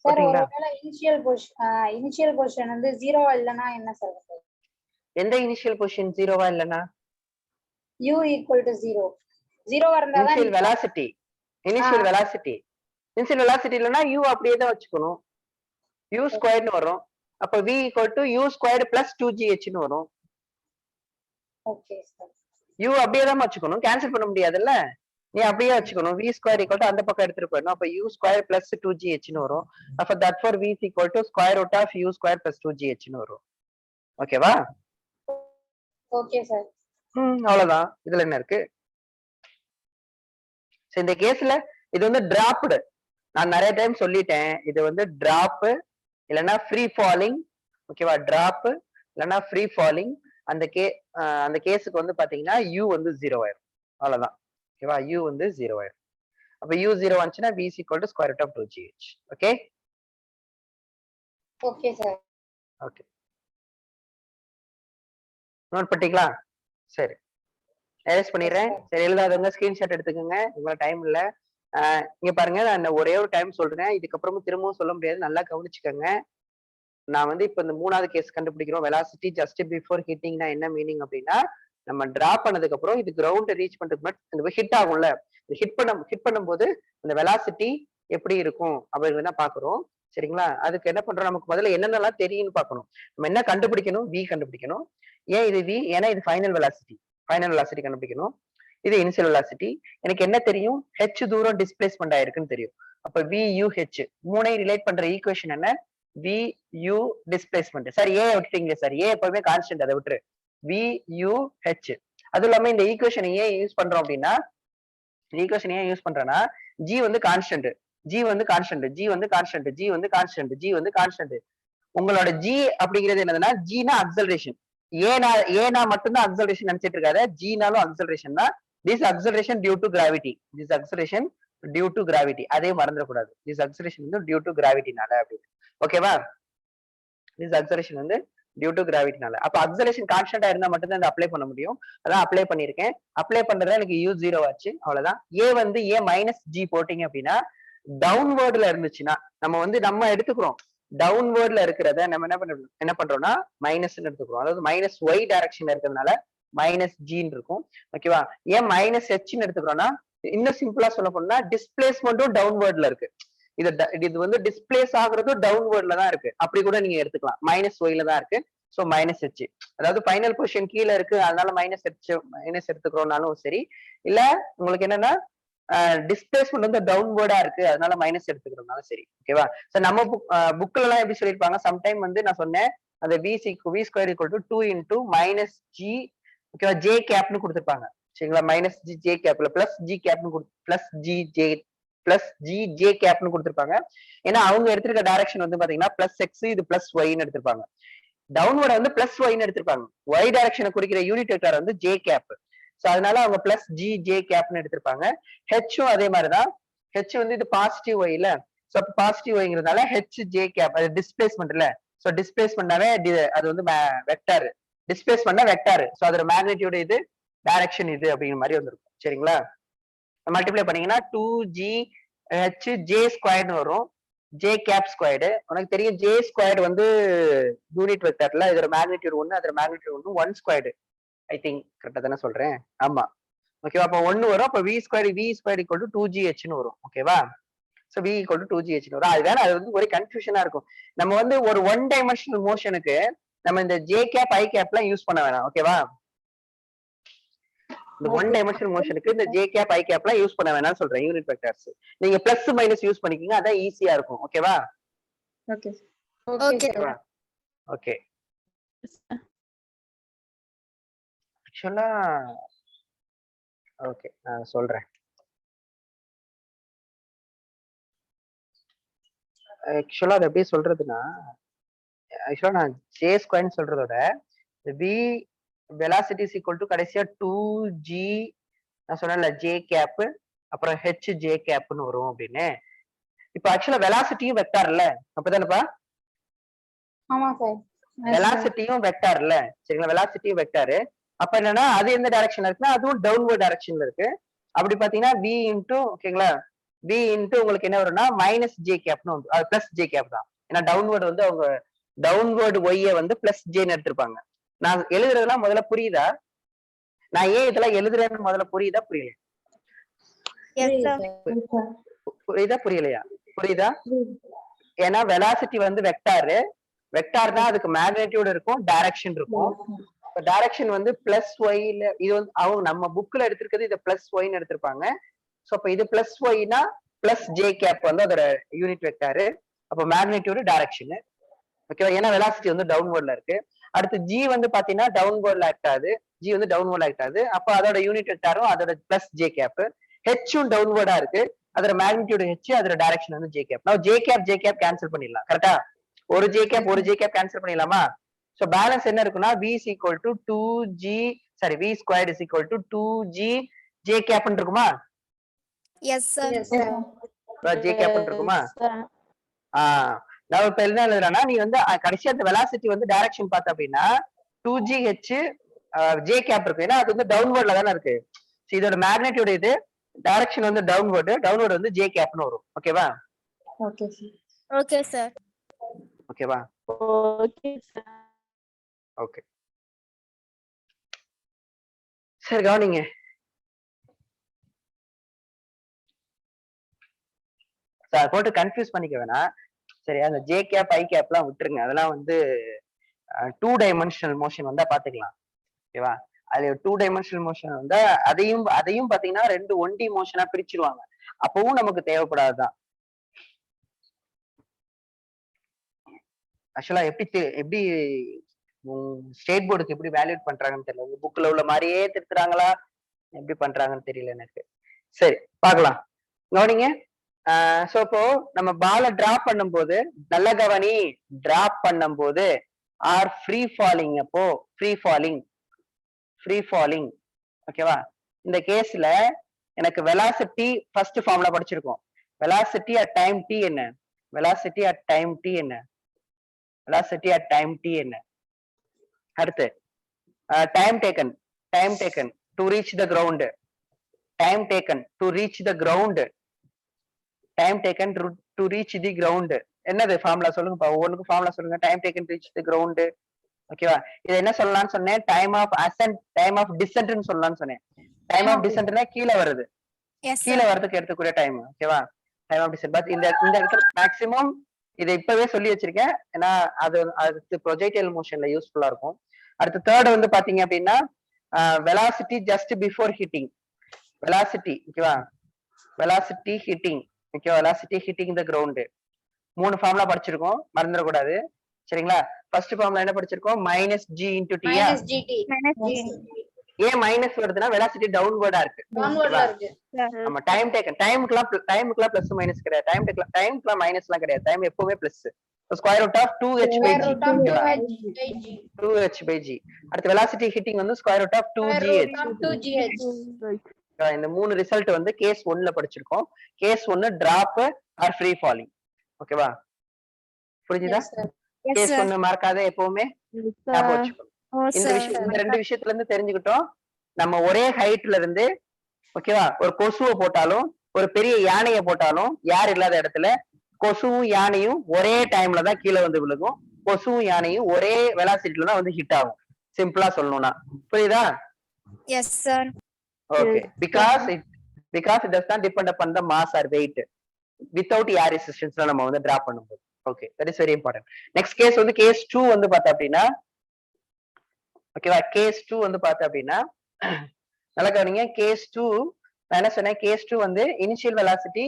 சார் போட்டீங்களா? ஒருவேளை இனிஷியல் பொசிஷன் வந்து 0 இல்லனா என்ன சார்? எந்த இனிஷியல் பொசிஷன் ஜீரோவா இல்லனா? u = 0. 0 இருந்தா தான் initial velocity. Initial velocity. Initial velocity இல்லனா u அப்படியே தான் வச்சுக்கணும். u ஸ்கொயர்னு வரும். அப்ப v = u ஸ்கொயர்ட் + 2gh ன்னு வரும். Okay sir. u அப்படியே தான் வச்சுக்கணும். கேன்சல் பண்ண முடியாதுல்ல? நீ அப்படியே வச்சுக்கணும். v ஸ்கொயர் = அந்த பக்கம் எடுத்துட்டு போயிடணும். அப்ப u ஸ்கொயர் + 2gh ன்னு வரும். அப்ப that for v = square root of u square + 2gh ன்னு வரும். ஓகேவா? Okay sir. அவ்வளவுதான். இதுல என்ன இருக்கு? இந்த கேஸ்ல இது வந்து டிராப்டு. நான் நிறைய டைம் சொல்லிட்டேன். இது வந்து டிராப் இல்லனா ஃப்ரீ ஃபாலிங். ஓகேவா? டிராப் இல்லனா ஃப்ரீ ஃபாலிங். அந்த கேஸுக்கு வந்து பாத்தீங்கன்னா u வந்து 0 ஆயிரும். அவ்வளவுதான். ஓகேவா? u வந்து 0 ஆயிரும். அப்ப u 0 வந்துச்சுன்னா v = square root of 2gh. Okay? Okay sir. Okay, note பண்ணிட்டீங்களா? சரி, எரேஸ் பண்ணிடுறேன். சரி, எழுதாதவங்க ஸ்கிரீன்ஷாட் எடுத்துக்கோங்க, இவ்வளவு டைம் இல்ல. இங்க பாருங்க, நான் ஒரே ஒரு டைம் சொல்றேன், இதுக்கப்புறமும் திரும்பவும் சொல்ல முடியாது, நல்லா கவனிச்சுக்கோங்க. நான் வந்து இப்ப இந்த 3வது கேஸ் கண்டுபிடிக்கிறோம். வெலாசிட்டி ஜஸ்ட் பிஃபோர் ஹிட்டிங்னா என்ன மீனிங் அப்படின்னா, நம்ம டிராப் பண்ணதுக்கு அப்புறம் இது கிரவுண்ட் ரீச் பண்றதுக்கு முன்னாடி ஹிட் ஆகும்ல, ஹிட் பண்ணும்போது அந்த வெலாசிட்டி எப்படி இருக்கும் அப்படிங்கிறத பாக்குறோம். சரிங்களா? அதுக்கு என்ன பண்றோம், நமக்கு முதல்ல என்னென்னலாம் தெரியும்னு பார்க்கணும். நம்ம என்ன கண்டுபிடிக்கணும், v கண்டுபிடிக்கணும். ஏன் இது v? ஏன்னா இது ஃபைனல் வெலாசிட்டி கண்டுபிடிக்கணும். இது இனிஷியல் வெலாசிட்டி. எனக்கு என்ன தெரியும், h தூரம் டிஸ்பிளேஸ்மெண்ட் ஆயிருக்குன்னு தெரியும். அப்ப v u h மூணையும் ரிலேட் பண்ற ஈக்குவேஷன் என்ன, v u டிஸ்பிளேஸ்மெண்ட். சார் ஏ விட்டுட்டீங்களே சார், ஏ எப்பவுமே கான்ஸ்டன்ட், அதை விட்டுரு. v u h. அதுவும் இல்லாம இந்த ஈக்குவேஷன் ஏன் யூஸ் பண்றோம் அப்படின்னா, ஈக்குவேஷன் ஏன் யூஸ் பண்றேன்னா, g வந்து கான்ஸ்டன்ட், உங்களோட g அப்படிங்கிறது என்னதுன்னா, ஜினா அக்சலரேஷன். ஏனா மட்டும்தான் அக்சலரேஷன் நினைச்சிட்டு இருக்காத, ஜினாலும் அக்சலரேஷன் தான். This acceleration due to gravity, அதே மறந்துடக்கூடாது. திஸ் அக்சலரேஷன் வந்து டியூ டு கிராவிட்டினால அப்படின்னு. ஓகேவா? திஸ் அக்சலரேஷன் வந்து டியூ டு கிராவிட்டினால. அப்ப அக்சலரேஷன் கான்ஸ்டன்டா இருந்தா மட்டும்தான் இந்த அப்ளை பண்ண முடியும். அதான் அப்ளை பண்ணிருக்கேன். அப்ளை பண்றதுல எனக்கு u0 ஆச்சு, அவ்வளவுதான். ஏ வந்து ஏ மைனஸ் ஜி போட்டீங்க அப்படின்னா, டவுன்வேர்ட்ல இருந்துச்சுன்னா, நம்ம எடுத்துக்கிறோம். டவுன்வேர்ட்ல இருக்கிறத நம்ம என்ன பண்றோம்னா மைனஸ் எடுத்துக்கிறோம். அதாவது மைனஸ் ஒய் டைரக்ஷன்ல இருக்கிறதுனால மைனஸ் ஜின்னு இருக்கும். ஓகேவா? ஏன் மைனஸ் ஹெச்னு எடுத்துக்கிறோம்னா, இன்னும் சிம்பிளா சொல்ல போனா டிஸ்பிளேஸ்மெண்ட்டும் டவுன்வேர்ட்ல இருக்கு. இது வந்து டிஸ்பிளேஸ் ஆகுறதும் டவுன்வேர்ட்ல தான் இருக்கு. அப்படி கூட நீங்க எடுத்துக்கலாம். மைனஸ் ஒய்ல தான் இருக்கு. சோ மைனஸ் ஹெச், அதாவது ஃபைனல் பொசிஷன் கீழே இருக்கு, அதனால மைனஸ் எடுத்துக்கிறோம்னாலும் சரி, இல்ல உங்களுக்கு என்னன்னா டிஸ்பிளேஸ்மெண்ட் வந்து டவுன்வேர்டா இருக்கு, அதனால மைனஸ் எடுத்துக்கிறதுனால சரி. ஓகேவா? சோ நம்ம புக்ல எல்லாம் எப்படி சொல்லிருப்பாங்க, சம்டைம் வந்து நான் சொன்னேன், அந்த v square equal to 2 into minus G, ஓகேவா, ஜே கேப்னு கொடுத்துருப்பாங்க. சரிங்களா? மைனஸ் ஜி ஜே கேப்ல பிளஸ் ஜி கேப்னு பிளஸ் ஜே கேப்னு கொடுத்துருப்பாங்க. ஏன்னா அவங்க எடுத்திருக்க டைரக்ஷன் வந்து பாத்தீங்கன்னா பிளஸ் எக்ஸ், இது பிளஸ் ஒய்னு எடுத்திருப்பாங்க. டவுன்வர்ட் வந்து பிளஸ் ஒய்னு எடுத்திருப்பாங்க. ஒய் டைரக்ஷனை குறிக்கிற யூனிட் வெக்டார் வந்து ஜே கேப். சோ அதனால அவங்க பிளஸ் ஜி ஜே கேப்னு எடுத்திருப்பாங்க. ஹெச்சும் அதே மாதிரிதான். ஹெச் வந்து இது பாசிட்டிவ் ஒய் இல்ல, சோ பாசிட்டிவ் ஒய்ங்கிறதுனால ஹெச் ஜே கேப், அது டிஸ்பிளேஸ்மெண்ட் இல்ல. சோ டிஸ்பிளேஸ்மெண்ட்னாவே அது வந்து வெக்டார், டிஸ்பிளேஸ்மெண்ட்னா வெக்டார். சோ அதோட மேக்னிடியூட் இது, டைரக்ஷன் இது அப்படிங்கிற மாதிரி வந்திருக்கும். சரிங்களா? மல்டிப்ளை பண்ணீங்கன்னா 2gh ஜே ஸ்கொயர்னு வரும். J cap squared. உனக்கு தெரியும் ஜே ஸ்கொயர்டு வந்து யூனிட் வெக்டர்ல இதோட மேக்னிடியூட் 1, அதோட மேக்னிடியூட் வந்து 1 ஸ்கொயர்டு. ஐ திங்க் கரெக்டா தானே சொல்றேன்? ஆமா. ஓகேவா? அப்ப 1 வரும். அப்ப v square equal to 2gh வரும். ஓகேவா? So v equal to 2gh வரும். அது வந்து ஒரு கன்ஃபியூஷனா இருக்கும். நம்ம வந்து ஒரு 1 டைமென்ஷனல் மோஷனுக்கு நம்ம இந்த ஜே கேப் ஐ கேப்லாம் யூஸ் பண்ண வேணாம். ஓகேவா? இந்த 1 டைமென்ஷனல் மோஷனுக்கு இந்த ஜே கேப் ஐ கேப்லாம் யூஸ் பண்ண வேணாம்னு சொல்றேன். யூனிட் வெக்டர்ஸ் நீங்க பிளஸ் மைனஸ் யூஸ் பண்ணிக்கீங்க, அதான் ஈஸியா இருக்கும். ஓகேவா? Okay. Okay sir. ஓகே. ஆக்சுவலா ஓகே, நான் சொல்றேன். ஆக்சுவலா அது எப்படி சொல்றதுன்னா, ஆக்சுவலா நான் ஜே ஸ்கொயர்னு சொல்றதோட v velocity is equal to கடைசியா 2g, நான் சொன்னேன்ல ஜே கேப், அப்புறம் ஹெச் ஜே கேப்னு வரும் அப்படின்னு. இப்ப ஆக்சுவலா வெலாசிட்டியும் வெக்டார் இல்ல, அப்பதானப்பா? ஆமா சார். வெலாசிட்டியும் வெக்டார் இல்ல, சரிங்களா? வெலாசிட்டியும் வெக்டாரு. அப்ப என்னன்னா அது எந்த டைரக்ஷன்ல இருக்குன்னா அதுவும் டவுன்வர்ட் டைரக்ஷன்ல இருக்கு. அப்படி பாத்தீங்கன்னா v இன்டூ, ஓகேங்களா, v இன்டூ உங்களுக்கு என்ன வரும்னா மைனஸ் ஜே கேப்னு வந்து, அது பிளஸ் ஜே கேப் தான். ஏன்னா டவுன்வர்ட் வந்து அவங்க டவுன்வர்ட் ஒய்ய வந்து பிளஸ் ஜேன்னு எடுத்திருப்பாங்க. நான் எழுதுறதெல்லாம் முதல்ல புரியுதா? நான் ஏன் இதெல்லாம் எழுதுறேன்னு முதல்ல புரியுதா புரியல? Yes sir. புரியுதா புரியலையா? புரியுதா? ஏன்னா வெலாசிட்டி வந்து வெக்டார்னா அதுக்கு மேக்னிடியூட் இருக்கும், டைரக்ஷன் இருக்கும். டைரக்ஷன் வந்து பிளஸ் ஒய்ல, இது வந்து அவங்க நம்ம புக்ல எடுத்திருக்கிறது இதை பிளஸ் ஒய்னு எடுத்திருப்பாங்க. சோ அப்ப இது பிளஸ் ஒய்னா பிளஸ் ஜே கேப் வந்து அதோட யூனிட் வெக்டாரு. அப்ப மேக்னிடியூட் டைரக்ஷன். ஓகேவா? ஏன்னா வெலாசிட்டி வந்து டவுன்வர்ட்ல இருக்கு. அடுத்து ஜி வந்து பாத்தீங்கன்னா டவுன்வர்ட்ல ஆக்ட் ஆகுது, ஜி வந்து டவுன்வர்ட் ஆக்ட் ஆகுது. அப்ப அதோட யூனிட் வெக்டாரும் அதோட பிளஸ் ஜே கேப். ஹெச்சும் டவுன்வர்டா இருக்கு, அதோட மேக்னிடியூட் ஹெச், அதோட டைரக்ஷன் வந்து ஜே கேப். நான் ஜே கேப் கேன்சல் பண்ணிடலாம். கரெக்டா? ஒரு ஜே கேப் கேன்சல் பண்ணிடலாமா? சோ பேலன்ஸ் என்ன இருக்குன்னா v is equal to 2g, sorry v squared is equal to 2g j cap ன்னு இருக்குமா? Yes sir. ஜே கேப் இருக்குமா? நான் இப்ப என்ன எழுதுறேன்னா நீ வந்து கடைசி அந்த வெலாசிட்டி வந்து டைரக்ஷன் பார்த்த அப்படின்னா 2GH ஜே கேப் இருக்கு. ஏன்னா அது வந்து டவுன்வர்ட்ல தானே இருக்கு. இதோட மேக்னெட்டோட இது டைரக்ஷன் வந்து டவுன்வர்ட் வந்து ஜே கேப்னு வரும். ஓகேவா? Okay, sir. Okay, sir. ஓகேவா? Okay, sir. ஓகே. சரி கவனிங்க. சார் போட்டு கன்ஃபியூஸ் பண்ணிக்க வேணாம். சரி அந்த ஜே கேப் ஐ கேப்லாம் விட்டுருங்க. அதெல்லாம் வந்து 2 டைமென்ஷனல் மோஷன் வந்தா பாத்துக்கலாம். ஓகேவா? அது 2 டைமென்ஷனல் மோஷன் வந்தா அதையும் பாத்தீங்கன்னா 2 1D மோஷனா பிரிச்சிருவாங்க. அப்பவும் நமக்கு தேவைப்படாதுதான். ஆக்சுவலா எப்படி ஸ்டேட் போர்டுக்கு எப்படி வேல்யூட் பண்றாங்கன்னு தெரியல. உங்க புக்ல உள்ள மாதிரியே திருத்துறாங்களா எப்படி பண்றாங்கன்னு தெரியல எனக்கு. சரி பாக்கலாம். கவனிங்க. சோ இப்போ நம்ம பால டிராப் பண்ணும்போது நல்ல கவனி, டிராப் பண்ணும்போது ஆர் ஃப்ரீ ஃபாலிங், அப்போ ஃப்ரீ ஃபாலிங் ஓகேவா? இந்த கேஸ்ல எனக்கு வெலாசிட்டி ஃபர்ஸ்ட் ஃபார்முலா படிச்சிருக்கோம். வெலாசிட்டி அட் டைம் t என்ன? வெலாசிட்டி அட் டைம் t என்ன? வெலாசிட்டி அட் டைம் t என்ன? அடுத்து time taken to reach the ground. Time taken to reach the ground. Time taken to reach the ground. என்னது formula சொல்லுங்க. ஒவ்வொன்றுக்கும் formula சொல்லுங்க. Time taken reach the ground. ஓகேவா? இது என்ன சொல்லலாம்னு சொன்னேன்? Time of ascent, time of டிசென்ட்னு சொல்லலாம்னு சொன்னேன். டைம் ஆஃப் டிசென்ட்னா கீழே வருது. Yes, கீழே sir. வரதுக்கு எடுத்துக்கூடிய டைம். ஓகேவா? Time of descent. பட் இந்த இடத்துல மேக்ஸிமம் இதை இப்பவே சொல்லி வச்சிருக்கேன். ஏன்னா அது ப்ரொஜெக்டைல் மோஷன்ல யூஸ்ஃபுல்லா இருக்கும். அடுத்து தேர்ட் வந்து பாத்தீங்க அப்படின்னா velocity just before hitting. Velocity ஓகேவா? Velocity hitting. ஓகேவா? Velocity hitting the ground. 3 formula படிச்சிருக்கோம், மறந்துடக்கூடாது. சரிங்களா? ஃபர்ஸ்ட் ஃபார்முலா என்ன படிச்சிருக்கோம்? -g × t. minus gt. Minus G. ஏன் மைனஸ் வருதுன்னா வெலாசிட்டி டவுன்வர்டா இருக்கு. downwardல இருக்கு. நம்ம டைம் டேக்கன் டைமுக்குலாம் பிளஸ் மைனஸ் கிடையாது. டைமுக்குலாம் மைனஸ்லாம் கிடையாது. டைம் எப்பவுமே plus. Square root of 2h by Square g. root of ஓகேவா? 2h/g. 2h by g. அடுத்து வெலாசிட்டி ஹிட்டிங் வந்து square root of Square 2gh. root of 2gh. இந்த 3 ரிசல்ட் வந்து கேஸ் 1ல படிச்சிருக்கோம். Case 1 drop or free falling. ஓகேவா? புரிஞ்சுதா? Yes, sir. Yes, case sir. 1 மறக்காத எப்பவுமே ஞாபகம் வச்சுக்கணும். Oh, இந்த sir. விஷயம், இந்த 2 விஷயத்துல இருந்து தெரிஞ்சுக்கிட்டோம். நம்ம ஒரே ஹைட்ல இருந்து ஓகேவா ஒரு கொசுவை போட்டாலும் ஒரு பெரிய யானையை போட்டாலும் யார் இல்லாத இடத்துல கொசுவும் யானையும் ஒரே டைம்ல தான் கீழே வந்து விழுகும். கொசுவும் யானையும் ஒரே வெலாசிட்டில தான் வந்து ஹிட் ஆகும். சிம்பிளா சொல்லணும்னா புரியுதா? Yes, sir. Okay. Because it does not depend upon the mass or weight without air resistance நம்ம வந்து டிராப் பண்ணும்போது. Okay, that is very important. Next case வந்து கேஸ் 2 வந்து பார்த்தா அப்படின்னா ஓகேவா? கேஸ் 2 வந்து பார்த்தா அப்படின்னா நல்லா கவனிங்க. கேஸ் 2 நான் என்ன சொன்னேன்? கேஸ் 2 வந்து initial velocity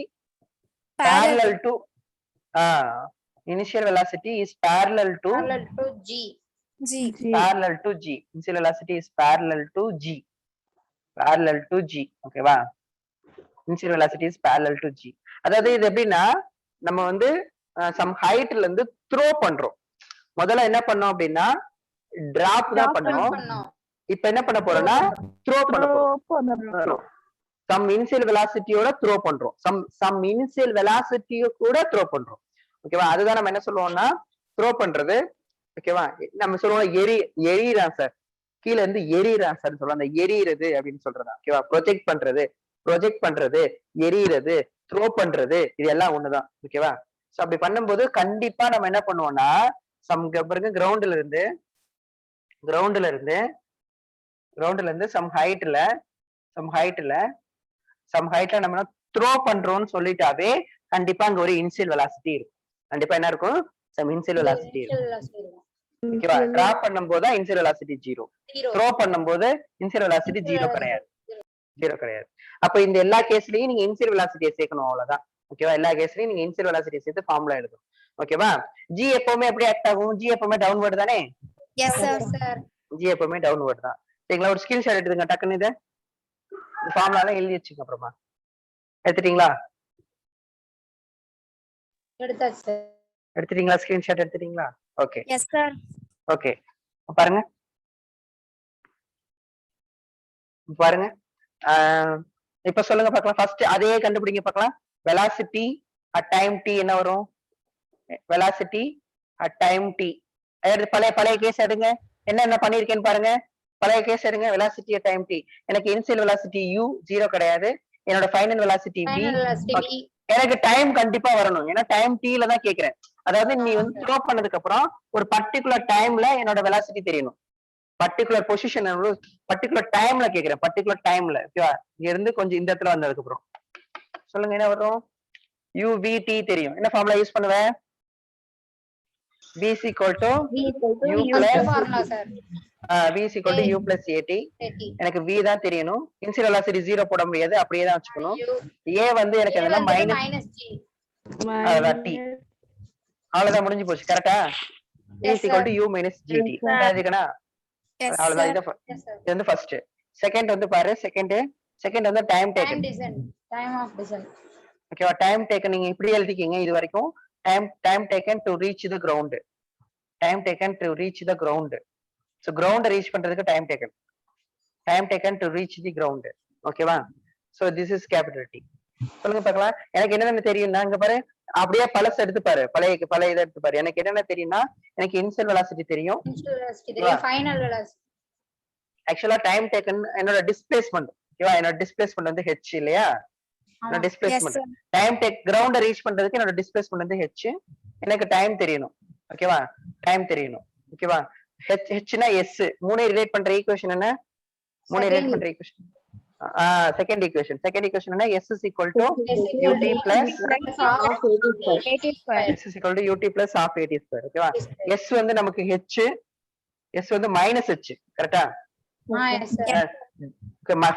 parallel to initial velocity is parallel to Parallel to g. G. parallel to g. Initial velocity is parallel to g. ஓகேவா? Initial velocity is parallel to g. அதாவது இது எப்படின்னா நம்ம வந்து சம் ஹைட்ல இருந்து த்ரோ பண்றோம். முதல்ல என்ன பண்ணோம் அப்படின்னா டிராப் தான் பண்ணோம். இப்ப என்ன பண்ண போறோம்னா த்ரோ பண்ண போறோம். சம் இனிஷியல் வெலாசிட்டியோட த்ரோ பண்றோம். சம் இனிஷியல் வெலாசிட்டியோ கூட த்ரோ பண்றோம். ஓகேவா? அதுதான் நம்ம என்ன சொல்லுவோம்னா த்ரோ பண்றது. ஓகேவா? நம்ம சொல்லுவோம் எரியறான் சார், கீழ இருந்து எரியறான் சார் சொல்லுவோம். அந்த எரியறது அப்படின்னு சொல்றதா. ஓகேவா? ப்ரொஜெக்ட் பண்றது, எரியறது, த்ரோ பண்றது, இது எல்லாம் ஒண்ணுதான். ஓகேவா? சோ அப்படி பண்ணும்போது கண்டிப்பா நம்ம என்ன பண்ணுவோம்னா கிரவுண்ட்ல இருந்து சம் ஹைட்ல நம்ம த்ரோ பண்றோம்னு சொல்லிட்டாவே கண்டிப்பா அங்க ஒரு இனிஷியல் வெலாசிட்டி இருக்கும். கண்டிப்பா என்ன இருக்கும்? சம் இனிஷியல் வெலாசிட்டி இருக்கும். ஓகேவா? டிராப் பண்ணும்போது தான் இனிஷியல் வெலாசிட்டி 0. த்ரோ பண்ணும்போது இனிஷியல் வெலாசிட்டி 0 கிடையாது. அப்ப இந்த எல்லா கேஸ்லயும் நீங்க இனிஷியல் வெலாசிட்டியை சேர்க்கணும், அவ்வளவுதான். ஓகேவா? எல்லா கேஸ்லயும் நீங்க இனிஷியல் வெலாசிட்டியை சேர்த்து ஃபார்முலா எழுதணும். ஓகேவா? ஜி எப்பவுமே எப்படி ஆக்ட் ஆகும்? ஜி எப்பவுமே டவுன்வர்ட் தானே? Yes, sir. ஜி எப்பவுமே டவுன்வர்ட் தான். சரிங்களா? ஒரு ஸ்கிரீன்ஷாட் எடுத்துங்க டக்குன்னு. இதை ஃபார்முலால எழுதி வச்சுங்க. அப்புறமா எடுத்துட்டீங்களா? எடுத்துட்டீங்களா? ஸ்கிரீன்ஷாட் எடுத்துட்டீங்களா? ஓகே. Yes, sir. ஓகே, பாருங்க. இப்ப சொல்லுங்க பார்க்கலாம். ஃபர்ஸ்ட் அதே கண்டுபிடிங்க பார்க்கலாம். வெலாசிட்டி அட் டைம் t என்ன வரும்? Velocity at time T. பழைய பழைய கேஸ் எடுங்க, என்ன பண்ணிருக்கேன்னு பாருங்க. பழைய கேஸ் எடுங்க, வெலாசிட்டி அட் டைம் டி. எனக்கு இனிஷியல் வெலாசிட்டி u 0 கிடையாது, என்னோட final velocity v. Final velocity v. எனக்கு டைம் கண்டிப்பா வரணும், ஏன்னா டைம் ல தான் கேக்குறேன். அதாவது நீ வந்து த்ரோ பண்ணதுக்கு அப்புறம் ஒரு பர்டிகுலர் டைம்ல என்னோட வெலாசிட்டி தெரியணும். பர்டிகுலர் பொசிஷன், பர்டிகுலர் டைம்ல கேக்குறேன், பர்டிகுலர் டைம்ல. ஓகேவா? இங்க இருந்து கொஞ்சம் இந்த இடத்துல வந்ததுக்கு அப்புறம் சொல்லுங்க என்ன வரும். uvt தெரியும், என்ன ஃபார்முலா யூஸ் பண்ணுவேன்? v is equal to u plus formula sir. v is equal to u plus at. எனக்கு v தான் தெரியணும், இனிஷியல் வெலாசிட்டி 0 போட முடியாது, அப்படியே தான் வச்சுக்கணும். a வந்து எனக்கு என்னன்னா மைனஸ் g. அதான் t. அவ்வளவுதான், முடிஞ்சு போச்சு. கரெக்டா? v is equal to u minus gt. அதுக்குனா Yes, அவ்வளவுதான். sir. இது வந்து ஃபர்ஸ்ட். செகண்ட் வந்து பாரு, செகண்ட் வந்து time time taken. Descent, time of descent. ஓகேவா? டைம் டேக்கன் நீங்க இப்படி எழுதிக்கீங்க இது வரைக்கும். Time taken to reach the ground. Time taken to reach the ground. So ground reach பண்றதுக்கு time taken. Time taken to reach the ground. ஓகேவா? So this is capital T. சொல்லுங்க பார்க்கலாம். எனக்கு என்னென்ன தெரியும்னா, இங்க பாரு, அப்படியே பழச எடுத்து பாரு, பழைய இதை எடுத்து பாரு. எனக்கு என்னென்ன தெரியும்னா, எனக்கு இனிஷியல் வெலாசிட்டி தெரியும், இனிஷியல் வெலாசிட்டி தெரியும், ஃபைனல் வெலாசிட்டி. ஆக்சுவலா டைம் டேக்கன் என்னோட டிஸ்பிளேஸ்மென்ட். ஓகேவா? என்னோட டிஸ்பிளேஸ்மென்ட் வந்து h இல்லையா? என்னோட Yes, displacement sir. Time take ground reach பண்றதுக்கு என்னோட டிஸ்பிளேஸ்மென்ட் வந்து h. எனக்கு டைம் தெரியணும். ஓகேவா? டைம் தெரியணும். ஓகேவா? h னா s. மூணே ரிலேட் பண்ற ஈக்குவேஷன் என்ன? மூணே ரிலேட் பண்ற equation second equation. Second equation என்ன? s is equal to ut plus s is equal to ut plus half at square. ஓகேவா? s வந்து நமக்கு h, s வந்து மைனஸ் h. கரெக்ட்டா? Yes sir.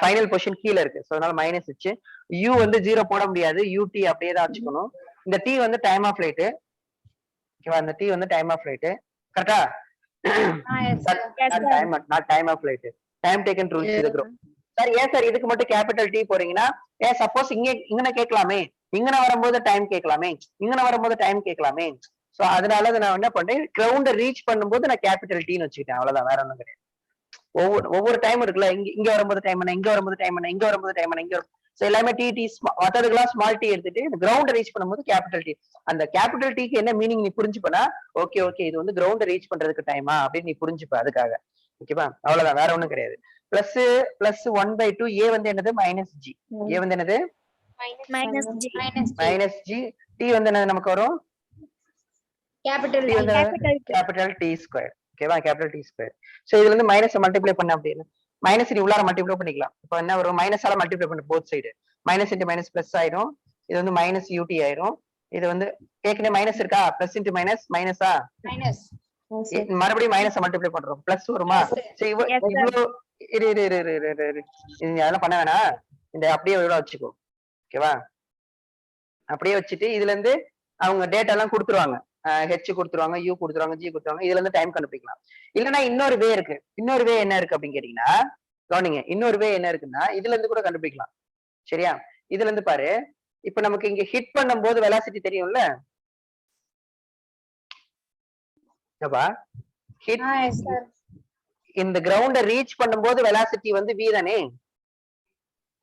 ஃபைனல் பொசிஷன் கீழ இருக்கு, சோ அதனால மைனஸ் h. u வந்து 0 போட முடியாது, ut அப்படியே தான் வச்சுக்கணும். இந்த t வந்து டைம் ஆஃப் ஃளைட். ஓகேவா? இந்த t வந்து டைம் ஆஃப் ஃளைட். கரெக்ட்டா? Yes sir. not time of flight. Time taken to reach the ground. Sir ஏன் சார் இதுக்கு மட்டும் கேபிட்டல் டி போறீங்கன்னா, ஏன் சப்போஸ் இங்கன கேட்கலாமே, இங்கன வரும்போது டைம் கேட்கலாமே, இங்கன வரும்போது டைம் கேட்கலாமே. சோ அதனால நான் என்ன பண்ணேன், கிரவுண்ட ரீச் பண்ணும்போது நான் கேபிட்டல் டின்னு வச்சுக்கிட்டேன். அவ்வளவுதான், வேற ஒண்ணும் கிடையாது. ஒவ்வொரு டைம் இருக்குல்ல, இங்க வரும்போது டைம் என்ன, இங்க வரும்போது டைம் என்ன, இங்க வரும்போது டைம் என்ன, இங்க சோ எல்லாமே டி மத்ததுக்கெல்லாம் ஸ்மால் டி எடுத்துட்டு இந்த கிரவுண்ட ரீச் பண்ணும்போது கேபிட்டல் டி. அந்த கேபிட்டல் டிக்கு என்ன மீனிங் நீ புரிஞ்சுப்பனா, ஓகே இது வந்து கிரவுண்ட ரீச் பண்றதுக்கு டைமா அப்படின்னு நீ புரிஞ்சுப்ப. அதுக்காக. ஓகேவா? அவ்வளவுதான், வேற ஒண்ணும் கிடையாது. பிளஸ் 1/2 a வந்து என்னது? Minus g. a வந்து என்னது? Minus G. Minus g. t வந்து என்னது நமக்கு வரும்? கேபிட்டல் t வந்து கேபிட்டல் t ஸ்கொயர். ஓகேவா? Capital t square. சோ இதுல இருந்து மைனஸ் மல்டிப்ளை பண்ண அப்படினா மைனஸ் நீ உள்ளார மல்டிப்ளை பண்ணிக்கலாம். இப்போ என்ன வரும்? மைனஸால மல்டிப்ளை பண்ணு both side. Minus into minus plus ஆயிடும். இது வந்து மைனஸ் ut ஆயிடும். இது வந்து ஏற்கனவே மைனஸ் இருக்கா? பிளஸ் இன்டு மைனஸ் மைனஸா? மைனஸ். மறுபடியும் மைனஸ் மல்டிப்ளை பண்றோம், பிளஸ் வருமா? சோ இவ்வளவு இரு அதெல்லாம் பண்ண வேணாம். இந்த அப்படியே இவ்வளவு வச்சுக்கோ. ஓகேவா? அப்படியே வச்சுட்டு இதுல இருந்து அவங்க டேட்டா எல்லாம் கொடுத்துருவாங்க. h கொடுத்துருவாங்க, u கொடுத்துருவாங்க, g கொடுத்துருவாங்க. இதுல இருந்து டைம் கண்டுபிடிக்கலாம். இல்லன்னா இன்னொரு வே இருக்கு. இன்னொரு வே என்ன இருக்கு அப்படின்னு கேட்டீங்கன்னா, கவனிங்க, இன்னொரு வே என்ன இருக்குன்னா, இதுல இருந்து கூட கண்டுபிடிக்கலாம். சரியா? இதுல இருந்து பாரு, இப்ப நமக்கு இங்க ஹிட் பண்ணும்போது வெலாசிட்டி தெரியும்ல? Hit yes sir. இந்த கிரவுண்ட ரீச் பண்ணும்போது வெலாசிட்டி வந்து v தானே?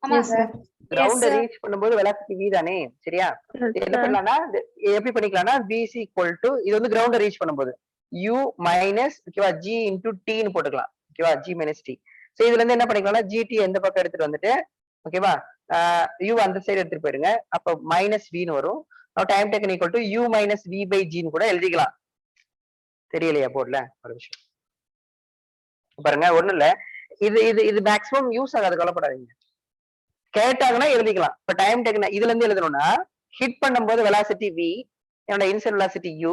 ஆமா சார். கிரவுண்ட ரீச் பண்ணும்போது வெலாசிட்டி v தானே? சரியா? என்ன பண்ணலாம்னா, எப்படி பண்ணிக்கலாம்னா, v is equal to, இது வந்து கிரவுண்ட ரீச் பண்ணும்போது u minus, ஓகேவா, g into t ன்னு போட்டுக்கலாம். ஓகேவா? g minus t. சோ இதுல இருந்து என்ன பண்ணிக்கலாம்னா, gt எந்த பக்கம் எடுத்துட்டு வந்துட்டு, ஓகேவா, u அந்த சைடு எடுத்துட்டு போயிடுங்க. அப்ப மைனஸ் v ன்னு வரும். Time taken equal to u minus v by g ன்னு கூட எழுதிக்கலாம். தெரியலையா போர்ட்ல? ஒரு விஷயம் பாருங்க, ஒண்ணும் இல்ல, இது மேக்ஸிமம் யூஸ் ஆகாது, கவலைப்படாதீங்க. கேட்டாங்கன்னா எழுதிக்கலாம். இப்ப டைம் டேக்கன் இதுல இருந்து எழுதணும்னா, ஹிட் பண்ணும்போது வெலாசிட்டி v, என்னோட initial velocity u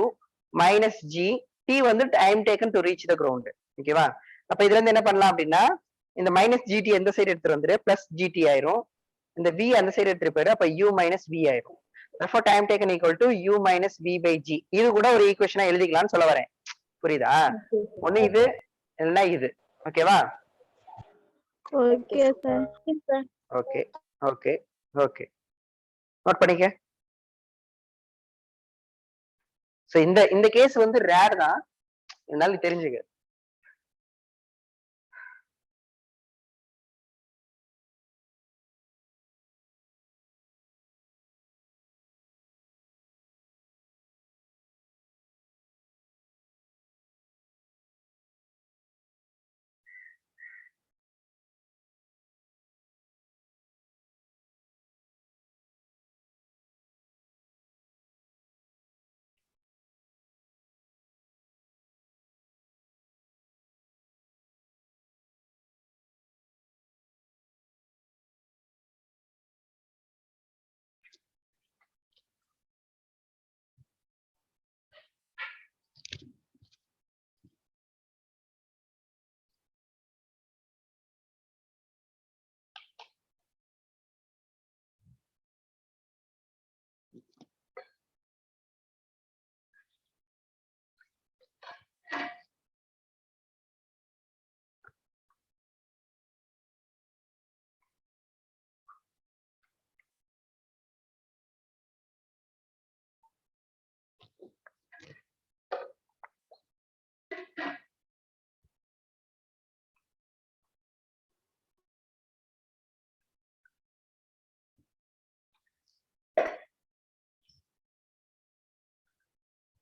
minus g, t வந்து time taken to reach the ground. ஓகேவா? அப்ப இதுல இருந்து என்ன பண்ணலாம் அப்படின்னா, இந்த மைனஸ் gt எந்த சைடு எடுத்துட்டு வந்துரு, பிளஸ் gt ஆயிரும். இந்த v அந்த சைடு எடுத்துட்டு போயிடு, அப்ப u மைனஸ் v ஆயிரும். therefore time taken equal to u minus v by g. இது கூட ஒரு ஈக்குவேஷனா எழுதிக்கலாம்னு சொல்ல வரேன். புரியுதா? ஒண்ணு இது இல்லைன்னா இது. ஓகேவா? Okay sir. Okay okay okay, note பண்ணிக்க. சோ இந்த கேஸ் வந்து ரேர் தான், இருந்தாலும் தெரிஞ்சுக்க.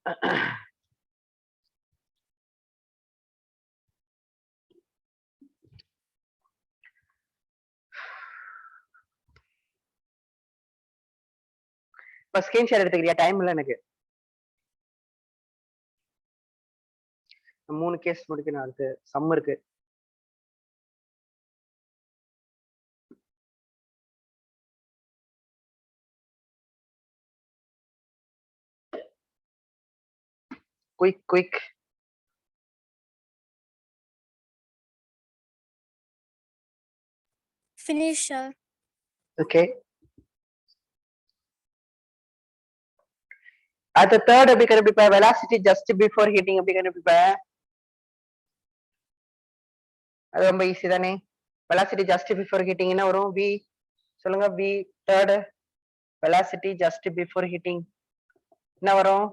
இப்ப ஸ்கிரீன் ஷேர் எடுத்துக்கிறியா? டைம் இல்ல எனக்கு. 3 கேஸ் முடிக்கணும். அடுத்து சம் இருக்கு. Quick. Finish, sir. Okay. At the third எப்படி கண்டுபிடிப்ப? velocity just before hitting எப்படி கண்டுபிடிப்ப? அது ரொம்ப ஈஸி தானே. velocity just before hitting என்ன வரும்? v சொல்லுங்க. v third velocity just before hitting என்ன வரும்?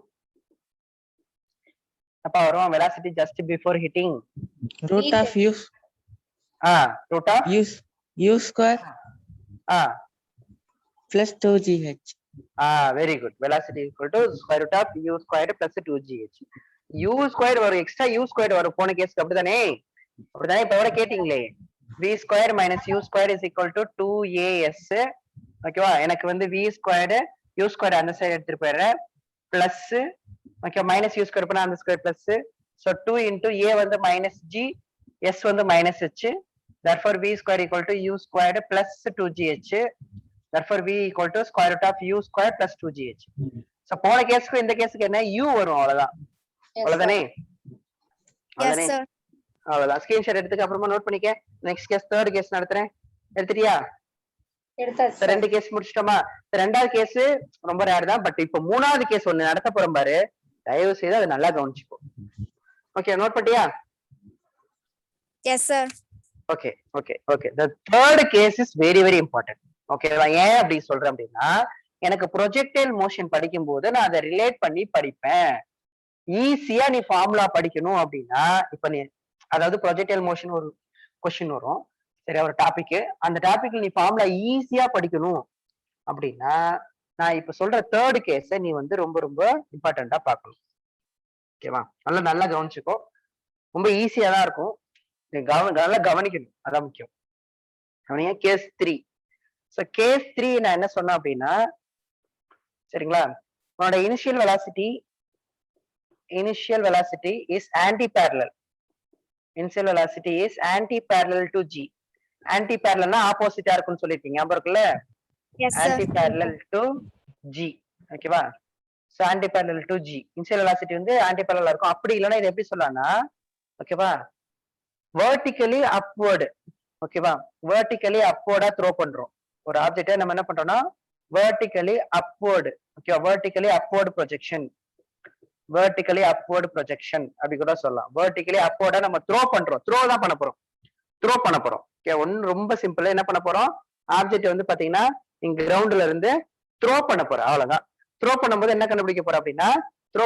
அப்ப வரும் velocity just before hitting root of u root of u square plus 2gh. very good. velocity equal to square root of u squared plus 2gh. u squared வரும், extra u squared வரும். போன கேஸ்க்கு அப்படிதானே இப்ப வர கேட்டிங்களே. v squared minus u squared is equal to 2as. ஓகேவா? எனக்கு வந்து v squared u squared அந்த சைடு எடுத்துட்டு போயிடுறேன். Plus okay, minus u squared பண்ணா அந்த square plus. so 2 into a வந்து minus g, s வந்து minus h. therefore v squared equal to u squared plus 2gh. therefore v equal to square root of u squared plus 2gh. so போன கேஸ்க்கு இந்த கேஸ்க்கு என்ன u வரும், அவ்வளவுதான். அவ்வளவுதானே? Yes, sir. அவ்வளவுதான். Screenshot எடுத்துக்க, அப்புறமா நோட் பண்ணிக்க. நெக்ஸ்ட் கேஸ் தேர்ட் கேஸ் நடத்துறேன். எடுத்துட்டியா? எடுத்தாச்சு. 2 கேஸ் முடிச்சிட்டோமா? ரெண்டாவது கேஸ் ரொம்ப ரேர் தான். பட் இப்ப மூணாவது கேஸ் ஒண்ணு நடத்த போறோம் பாரு. தயவு செய்து அதை நல்லா கவனிச்சுக்கோ. ஓகே, நோட் பண்ணிட்டியா? Yes, sir. Okay. the third case is very very important. ஓகேவா? ஏன் அப்படி சொல்றேன் அப்படின்னா, எனக்கு ப்ரொஜெக்டைல் மோஷன் படிக்கும் போது நான் அதை ரிலேட் பண்ணி படிப்பேன். ஈஸியா நீ ஃபார்முலா படிக்கணும் அப்படின்னா, இப்ப நீ அதாவது ப்ரொஜெக்டைல் மோஷன் ஒரு கொஸ்டின் வரும், சரி, ஒரு டாபிக். அந்த டாபிக்ல நீ ஃபார்முலா ஈஸியா படிக்கணும் அப்படின்னா, நான் இப்ப சொல்ற தேர்ட் கேஸ நீ வந்து ரொம்ப ரொம்ப இம்பார்ட்டண்டா பார்க்கணும். ஓகேவா? நல்லா கவனிச்சுக்கோ. ரொம்ப ஈஸியா தான் இருக்கும். நல்லா கவனிக்கணும், அதான் முக்கியம். கவனிங்க. கேஸ் 3. சோ கேஸ் 3 நான் என்ன சொன்னேன் அப்படின்னா, சரிங்களா, உன்னோட initial velocity is anti-parallel. Initial velocity is anti-parallel to g. Anti-parallelனா ஆப்போசிட்டா இருக்கும்னு சொல்லிருக்கீங்க, ஞாபகம் இருக்குல்ல? Yes, sir. Anti-parallel to g. ஓகேவா? So anti-parallel to g. Initial velocity வந்து anti-parallel இருக்கும். அப்படி இல்லைன்னா இது எப்படி சொல்லலாம்னா, ஓகேவா, vertically upward. ஓகேவா? vertically upward த்ரோ பண்றோம் ஒரு ஆப்ஜெக்ட்டை. நம்ம என்ன பண்றோம்னா vertically upward. ஓகேவா? vertically upward projection அப்படி கூட சொல்லலாம். vertically upward நம்ம த்ரோ பண்றோம். த்ரோ பண்ண போறோம். ஓகே, ஒன்னு ரொம்ப சிம்பிள். என்ன பண்ண போறோம்? ஆப்ஜெக்ட் வந்து பாத்தீங்கன்னா இங்க கிரவுண்ட்ல இருந்து த்ரோ பண்ண போறோம், அவ்வளவுதான். த்ரோ பண்ணும்போது என்ன கண்டுபிடிக்க போறோம் அப்படின்னா, த்ரோ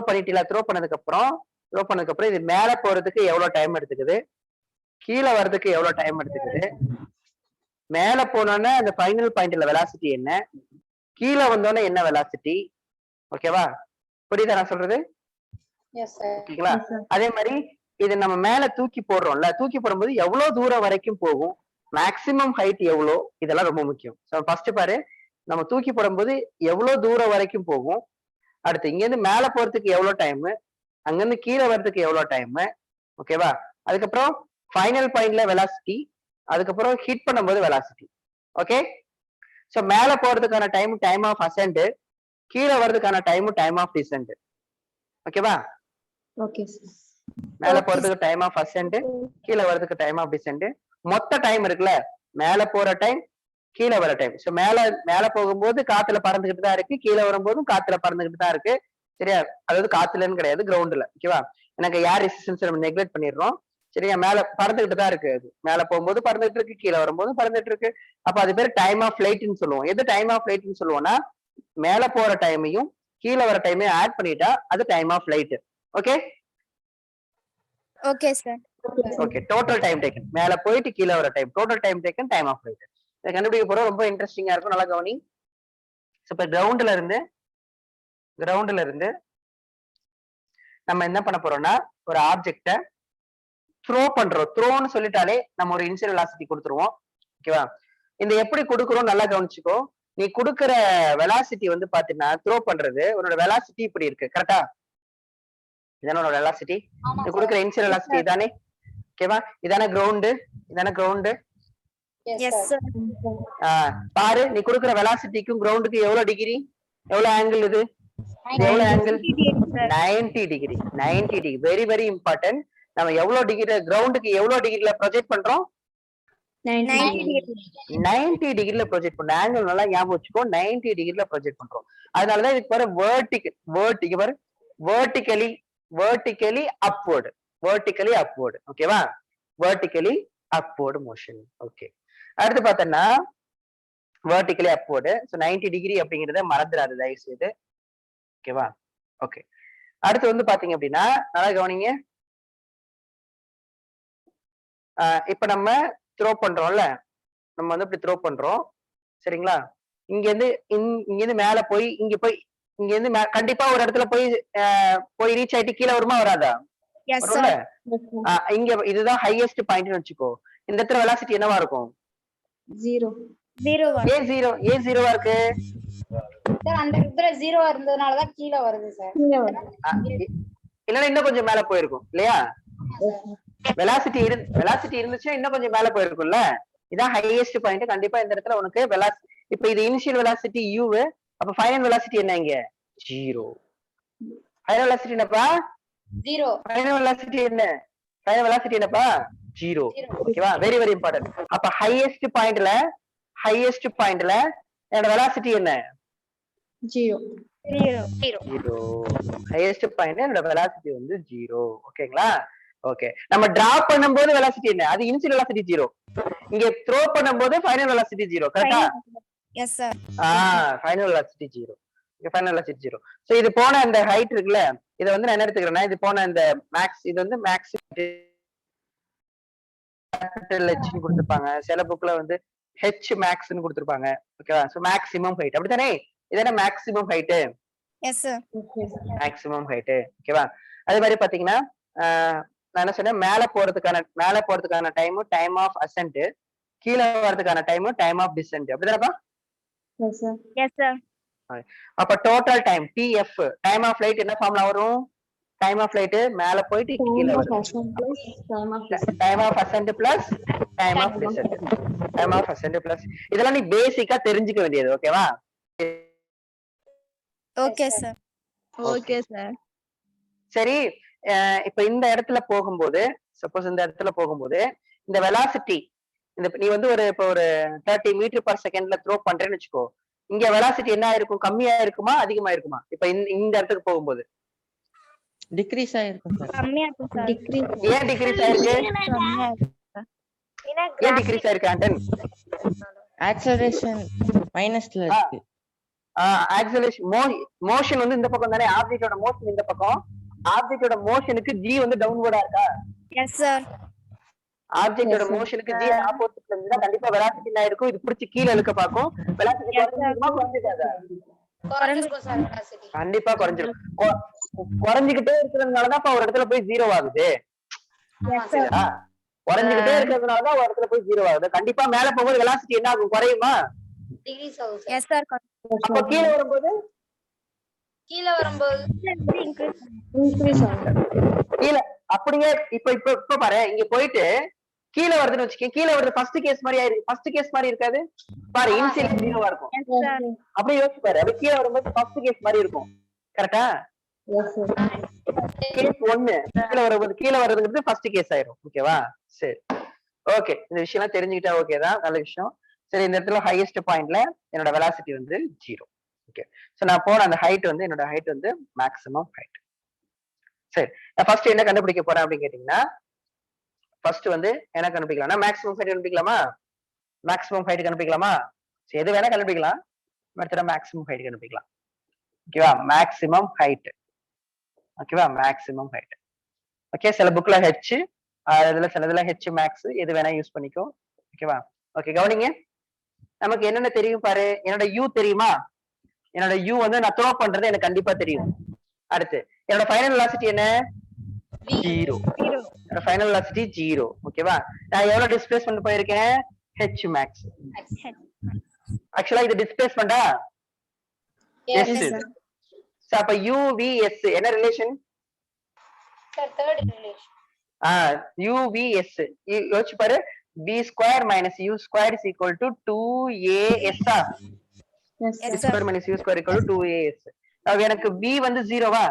பண்ணதுக்கு அப்புறம் இது மேல போறதுக்கு எவ்வளவு டைம் எடுத்துக்குது, கீழே வர்றதுக்கு எவ்வளவு டைம் எடுத்துக்குது, மேல போனோன்னா அந்த ஃபைனல் பாயிண்ட்ல வெலாசிட்டி என்ன, கீழே வந்தோன்னே என்ன வெலாசிட்டி. ஓகேவா? புரியுதா நான் சொல்றது? ஓகேங்களா? அதே மாதிரி இது நம்ம மேல தூக்கி போடுறோம்ல, தூக்கி போடும்போது எவ்வளவு தூரம் வரைக்கும் போகும், மேக்சிமம் ஹைட் எவ்வளோ, இதெல்லாம் ரொம்ப முக்கியம். ஃபர்ஸ்ட் பாரு, நம்ம தூக்கி போடும்போது எவ்வளவு தூரம் வரைக்கும் போகும், அடுத்து இங்க இருந்து மேல போறதுக்கு எவ்வளவு டைம், அங்க இருந்து கீழே வர்றதுக்கு எவ்வளவு டைம். ஓகேவா? அதுக்கப்புறம் ஃபைனல் பாயிண்ட்ல வெலாசிட்டி, அதுக்கப்புறம் ஹிட் பண்ணும்போது வெலாசிட்டி. ஓகே, சோ மேல போறதுக்கான டைம் ஆஃப் அசெண்ட், கீழே வர்றதுக்கான டைம் ஆஃப் டிசெண்ட். ஓகேவா? Okay sir. மேல போறதுக்கு டைம் ஆஃப் அசெண்ட், கீழே வர்றதுக்கு டைம் ஆஃப் டிசெண்ட். மொத்த டைம் இருக்குல்ல, மேல போற டைம், கீழே வர டைம். சோ மேல போகும்போது காத்துல பறந்துகிட்டு தான் இருக்கு, கீழே வரும்போதும் காத்துல பறந்துகிட்டு தான் இருக்கு. சரியா? அதாவது காத்துலன்னு கிடையாது, கிரவுண்ட்ல. ஓகேவா? எனக்கு ஏர் ரெசிஸ்டன்ஸ் நம்ம நெக்லெக்ட் பண்ணிடுறோம். சரியா? மேல பறந்துகிட்டு தான் இருக்கு. அது மேல போகும்போது பறந்துட்டு இருக்கு, கீழே வரும்போது பறந்துட்டு இருக்கு. அப்ப அது பேர் டைம் ஆஃப் ஃபிளைட்னு சொல்லுவோம். எது டைம் ஆஃப் ஃபிளைட்னு சொல்லுவோம்னா, மேல போற டைமையும் கீழே வர டைமையும் ஆட் பண்ணிட்டா அது time of flight. Okay? Okay, sir. Okay, total time taken, மேல போயிட்டு கீழே வர time, total time taken, time of flight. இதை கண்டுபிடிக்க போறோம், ரொம்ப இன்ட்ரெஸ்டிங்கா இருக்கும், நல்லா கவனி. இப்ப கிரவுண்ட்ல இருந்து நம்ம என்ன பண்ண போறோம்னா ஒரு ஆப்ஜெக்ட த்ரோ பண்றோம். த்ரோன்னு சொல்லிட்டாலே நம்ம ஒரு இனிஷியல் வெலாசிட்டி கொடுத்துருவோம். ஓகேவா? இந்த எப்படி கொடுக்குறோம் நல்லா கவனிச்சுக்கோ. நீ கொடுக்குற வெலாசிட்டி வந்து பாத்தீங்கன்னா த்ரோ பண்றது உன்னோட வெலாசிட்டி இப்படி இருக்கு. கரெக்டா? இதான உன்னோட வெலாசிட்டி. ஆமா நீ sir. கொடுக்குற இனிஷியல் வெலாசிட்டி இதானே? ஓகேவா? இதான கிரவுண்டு. இதான ground. Yes, Yes, sir. sir. பாரு நீ கொடுக்குற வெலாசிட்டிக்கும் கிரவுண்டுக்கு எவ்வளவு டிகிரி, எவ்வளவு ஆங்கிள் இது? இது எவ்வளவு angle? 90 degree. 90 degree. Very very important. நம்ம எவ்வளவு டிகிரி கிரவுண்டுக்கு எவ்வளவு டிகிரில ப்ரொஜெக்ட் பண்றோம்? 90 degree. 90 டிகிரில ப்ரொஜெக்ட் பண்றோம். ஆங்கிள் நல்லா ஞாபகம் வச்சுக்கோ. 90 டிகிரில ப்ரொஜெக்ட் பண்றோம். அதனாலதான் இதுக்கு பாரு vertically upward. vertically upward. ஓகேவா? vertically upward motion. ஓகே. அடுத்து பார்த்தோம்னா vertically upward. so 90 டிகிரி அப்படிங்கறத மறந்துடாது தயவு செய்து. ஓகேவா? ஓகே. அடுத்து வந்து பாத்தீங்க அப்படின்னா நல்லா கவனிங்க. இப்ப நம்ம த்ரோ பண்றோம்ல, நம்ம வந்து இப்படி த்ரோ பண்றோம். சரிங்களா? இங்க இருந்து மேல போய் இங்க இருந்து கண்டிப்பா ஒரு இடத்துல போய் ரீச் ஆயிட்டு கீழே வருமா வராதா? Yes, வரும்ல? sir. இங்க இதுதான் ஹையஸ்ட் பாயிண்ட்னு வச்சுக்கோ. இந்த இடத்துல வெலாசிட்டி என்னவா இருக்கும்? 0. 0 1. ஏன் ஜீரோவா இருக்கு? Sir, அந்த இடத்துல 0 இருந்ததுனாலதான் கீழே வருது சார். இல்லன்னா இன்னும் கொஞ்சம் மேல போயிருக்கும் இல்லையா? வெலாசிட்டி இருந்துச்சுன்னா இன்னும் கொஞ்சம் மேல போயிருக்கும்ல. இதான் ஹையஸ்ட் பாயிண்ட். கண்டிப்பா இந்த இடத்துல உனக்கு வெலாசிட்டி இப்ப இது இனிஷியல் வெலாசிட்டி u. அப்ப ஃபைனல் வெலாசிட்டி என்ன இங்க? 0. ஃபைனல் வெலாசிட்டி என்னப்பா? 0. ஃபைனல் வெலாசிட்டி என்ன? ஃபைனல் வெலாசிட்டி என்னப்பா? 0. ஓகேவா? Very very important. அப்ப ஹையஸ்ட் பாயிண்ட்ல என்னோட வெலாசிட்டி என்ன? 0. 0. ஹையஸ்ட் பாயிண்ட் என்னோட வெலாசிட்டி வந்து 0. ஓகேங்களா? ஓகே. நம்ம டிராப் பண்ணும்போது வெலாசிட்டி என்ன? அது இனிஷியல் வெலாசிட்டி 0. இங்க த்ரோ பண்ணும்போது ஃபைனல் வெலாசிட்டி 0. கரெக்ட்டா? Yes, sir. Final velocity 0. இங்க ஃபைனல் வெலாசிட்டி 0. சோ இது போன அந்த ஹைட் இருக்குல்ல, இத வந்து நான் என்ன எடுத்துக்கிறேன்னா இது போன இந்த மேக்ஸ், இது வந்து மேக்ஸ் ஹெச்னு கொடுத்திருப்பாங்க. சில புக்ல வந்து ஹெச் மேக்ஸ்னு கொடுத்திருப்பாங்க. ஓகேவா? சோ மேக்ஸிமம் ஹைட் அப்படித்தானே? இதானே maximum height. Yes, sir. Maximum height. ஓகேவா? அதே மாதிரி பாத்தீங்கன்னா நான் என்ன சொன்னேன், மேல போறதுக்கான டைம் ஆஃப் அசென்ட், கீழே வரதுக்கான டைம் ஆஃப் டிசென்ட். அப்படிதானப்பா? Yes, sir. Yes, sir. அப்ப total time TF, time of flight என்ன ஃபார்முலா வரும்? டைம் ஆஃப் ஃளைட் மேல போயிட்டு கீழே வரும். Time of ascent plus time of descent. Time of ascent plus இதெல்லாம் நீ பேசிக்கா தெரிஞ்சுக்க வேண்டியது. ஓகேவா? Okay, sir. Okay, sir. சரி. இப்ப இந்த இடத்துல போகும்போது சப்போஸ் இந்த இடத்துல போகும்போது இந்த வெலாசிட்டி நீ வந்து இப்போ ஒரு 30 மீட்டர் பர் செகண்ட்ல த்ரோ பண்றேன்னு வச்சுக்கோ. இங்க வெலாசிட்டி என்ன இருக்கும்? கம்மியா இருக்குமா அதிகமா இருக்குமா? இப்ப இந்த இடத்துக்கு போகும்போது டிக்ரீஸ் ஆயிருக்கும் சார். கம்மியா இருக்கும் sir. ஏன் டிக்ரீஸ் ஆயிருக்கு? கம்மியா இருக்கு. ஏன் டிக்ரீஸ் ஆயிருக்கு ஆண்டன்? ஆக்சலரேஷன் மைனஸ்ல இருக்கு. ஆக்சலரேஷன் மோஷன் வந்து இந்த பக்கம் தானே, ஆப்ஜெக்ட்டோட மோஷன் இந்த பக்கம். ஆப்ஜெக்ட்டோட மோஷனுக்கு g வந்து டவுன்வர்டா இருக்கா? Yes, sir. ஆப்ஜெக்ட்டோட மோஷனுக்கு g ஆப்போசிட்ல இருந்தா கண்டிப்பா வெலாசிட்டி என்ன இருக்கும்? இது புடிச்சு கீழ இழுக்க பாக்கும். வெலாசிட்டி குறைஞ்சிருக்குமா குறைஞ்சிடாதா? குறைஞ்சிருக்கும் சார் velocity. கண்டிப்பா குறைஞ்சிரும். குறைஞ்சிக்கிட்டே இருக்கிறதுனாலதான் ஒரு இடத்துல போய் 0 ஆகுது. ஆமா sir. குறைஞ்சிக்கிட்டே இருக்கிறதுனாலதான் ஒரு இடத்துல போய் 0 ஆகுது. கண்டிப்பா மேல போகும்போது வெலாசிட்டி என்ன ஆகும்? குறையுமா? Degrees ஆகும் sir. Yes, sir. அப்ப கீழே வரும்போது Increase ஆகும். கீழே அப்படியே இப்ப பாரு, இங்க போயிட்டு கீழே வருதுன்னு வச்சுக்கேன். கீழே வருது ஃபர்ஸ்ட் கேஸ் மாதிரி இருக்காது பாரு. இனிஷியல் 0வா இருக்கும். Yes, sir. அப்படியே யோசிச்சு பாரு. அது கீழே வரும்போது ஃபர்ஸ்ட் கேஸ் மாதிரி இருக்கும். கரெக்டா? Yes, sir. கேஸ் 1 கீழே வர்றதுங்கிறது ஃபர்ஸ்ட் கேஸ் ஆயிரும். ஓகேவா? சரி. ஓகே. இந்த விஷயம் எல்லாம் தெரிஞ்சுக்கிட்டா ஓகே தான், நல்ல விஷயம். சரி, இந்த இடத்துல ஹையஸ்ட் பாயிண்ட்ல என்னோட வெலாசிட்டி வந்து 0. ஓகே. சோ நான் போன அந்த ஹைட் வந்து என்னோட ஹைட் வந்து மேக்ஸிமம் ஹைட். சரி, நான் ஃபர்ஸ்ட் என்ன கண்டுபிடிக்க போறேன் அப்படின்னு கேட்டீங்கன்னா, ஃபர்ஸ்ட் வந்து என்ன கண்டுபிடிக்கலாம்னா மேக்ஸிமம் ஹைட் கண்டுபிடிக்கலாமா? மேக்ஸிமம் ஹைட் கண்டுபிடிக்கலாமா? சரி, எது வேணா கண்டுபிடிக்கலாம். அடுத்த மேக்ஸிமம் ஹைட் கண்டுபிடிக்கலாம். ஓகேவா? Maximum height. ஓகேவா? Maximum height. ஓகே. சில புக்ல ஹெச், சிலதுல ஹெச் மேக்ஸ், எது வேணா யூஸ் பண்ணிக்கோ. ஓகேவா? ஓகே. கவனிங்க. நமக்கு என்னென்ன தெரியும் பாரு. என்னோட u தெரியுமா? என்னோட u வந்து நான் த்ரோ பண்றது எனக்கு கண்டிப்பா தெரியும். அடுத்து என்னோட ஃபைனல் வெலாசிட்டி என்ன? V. 0. என்னோட ஃபைனல் வெலாசிட்டி 0. ஓகேவா? நான் எவ்வளவு டிஸ்பிளேஸ்மென்ட் போயிருக்கேன்? h max. ஆக்சுவலா இது டிஸ்பிளேஸ்மெண்டா? Yes, S. sir. சோ அப்ப UVS என்ன relation? Sir, third relation. UVS யோசிச்சு பாரு. b square minus u square is equal to 2as. Yes, Yes, b sir. square minus u square equal to 2as. அப்ப எனக்கு b வந்து 0வா?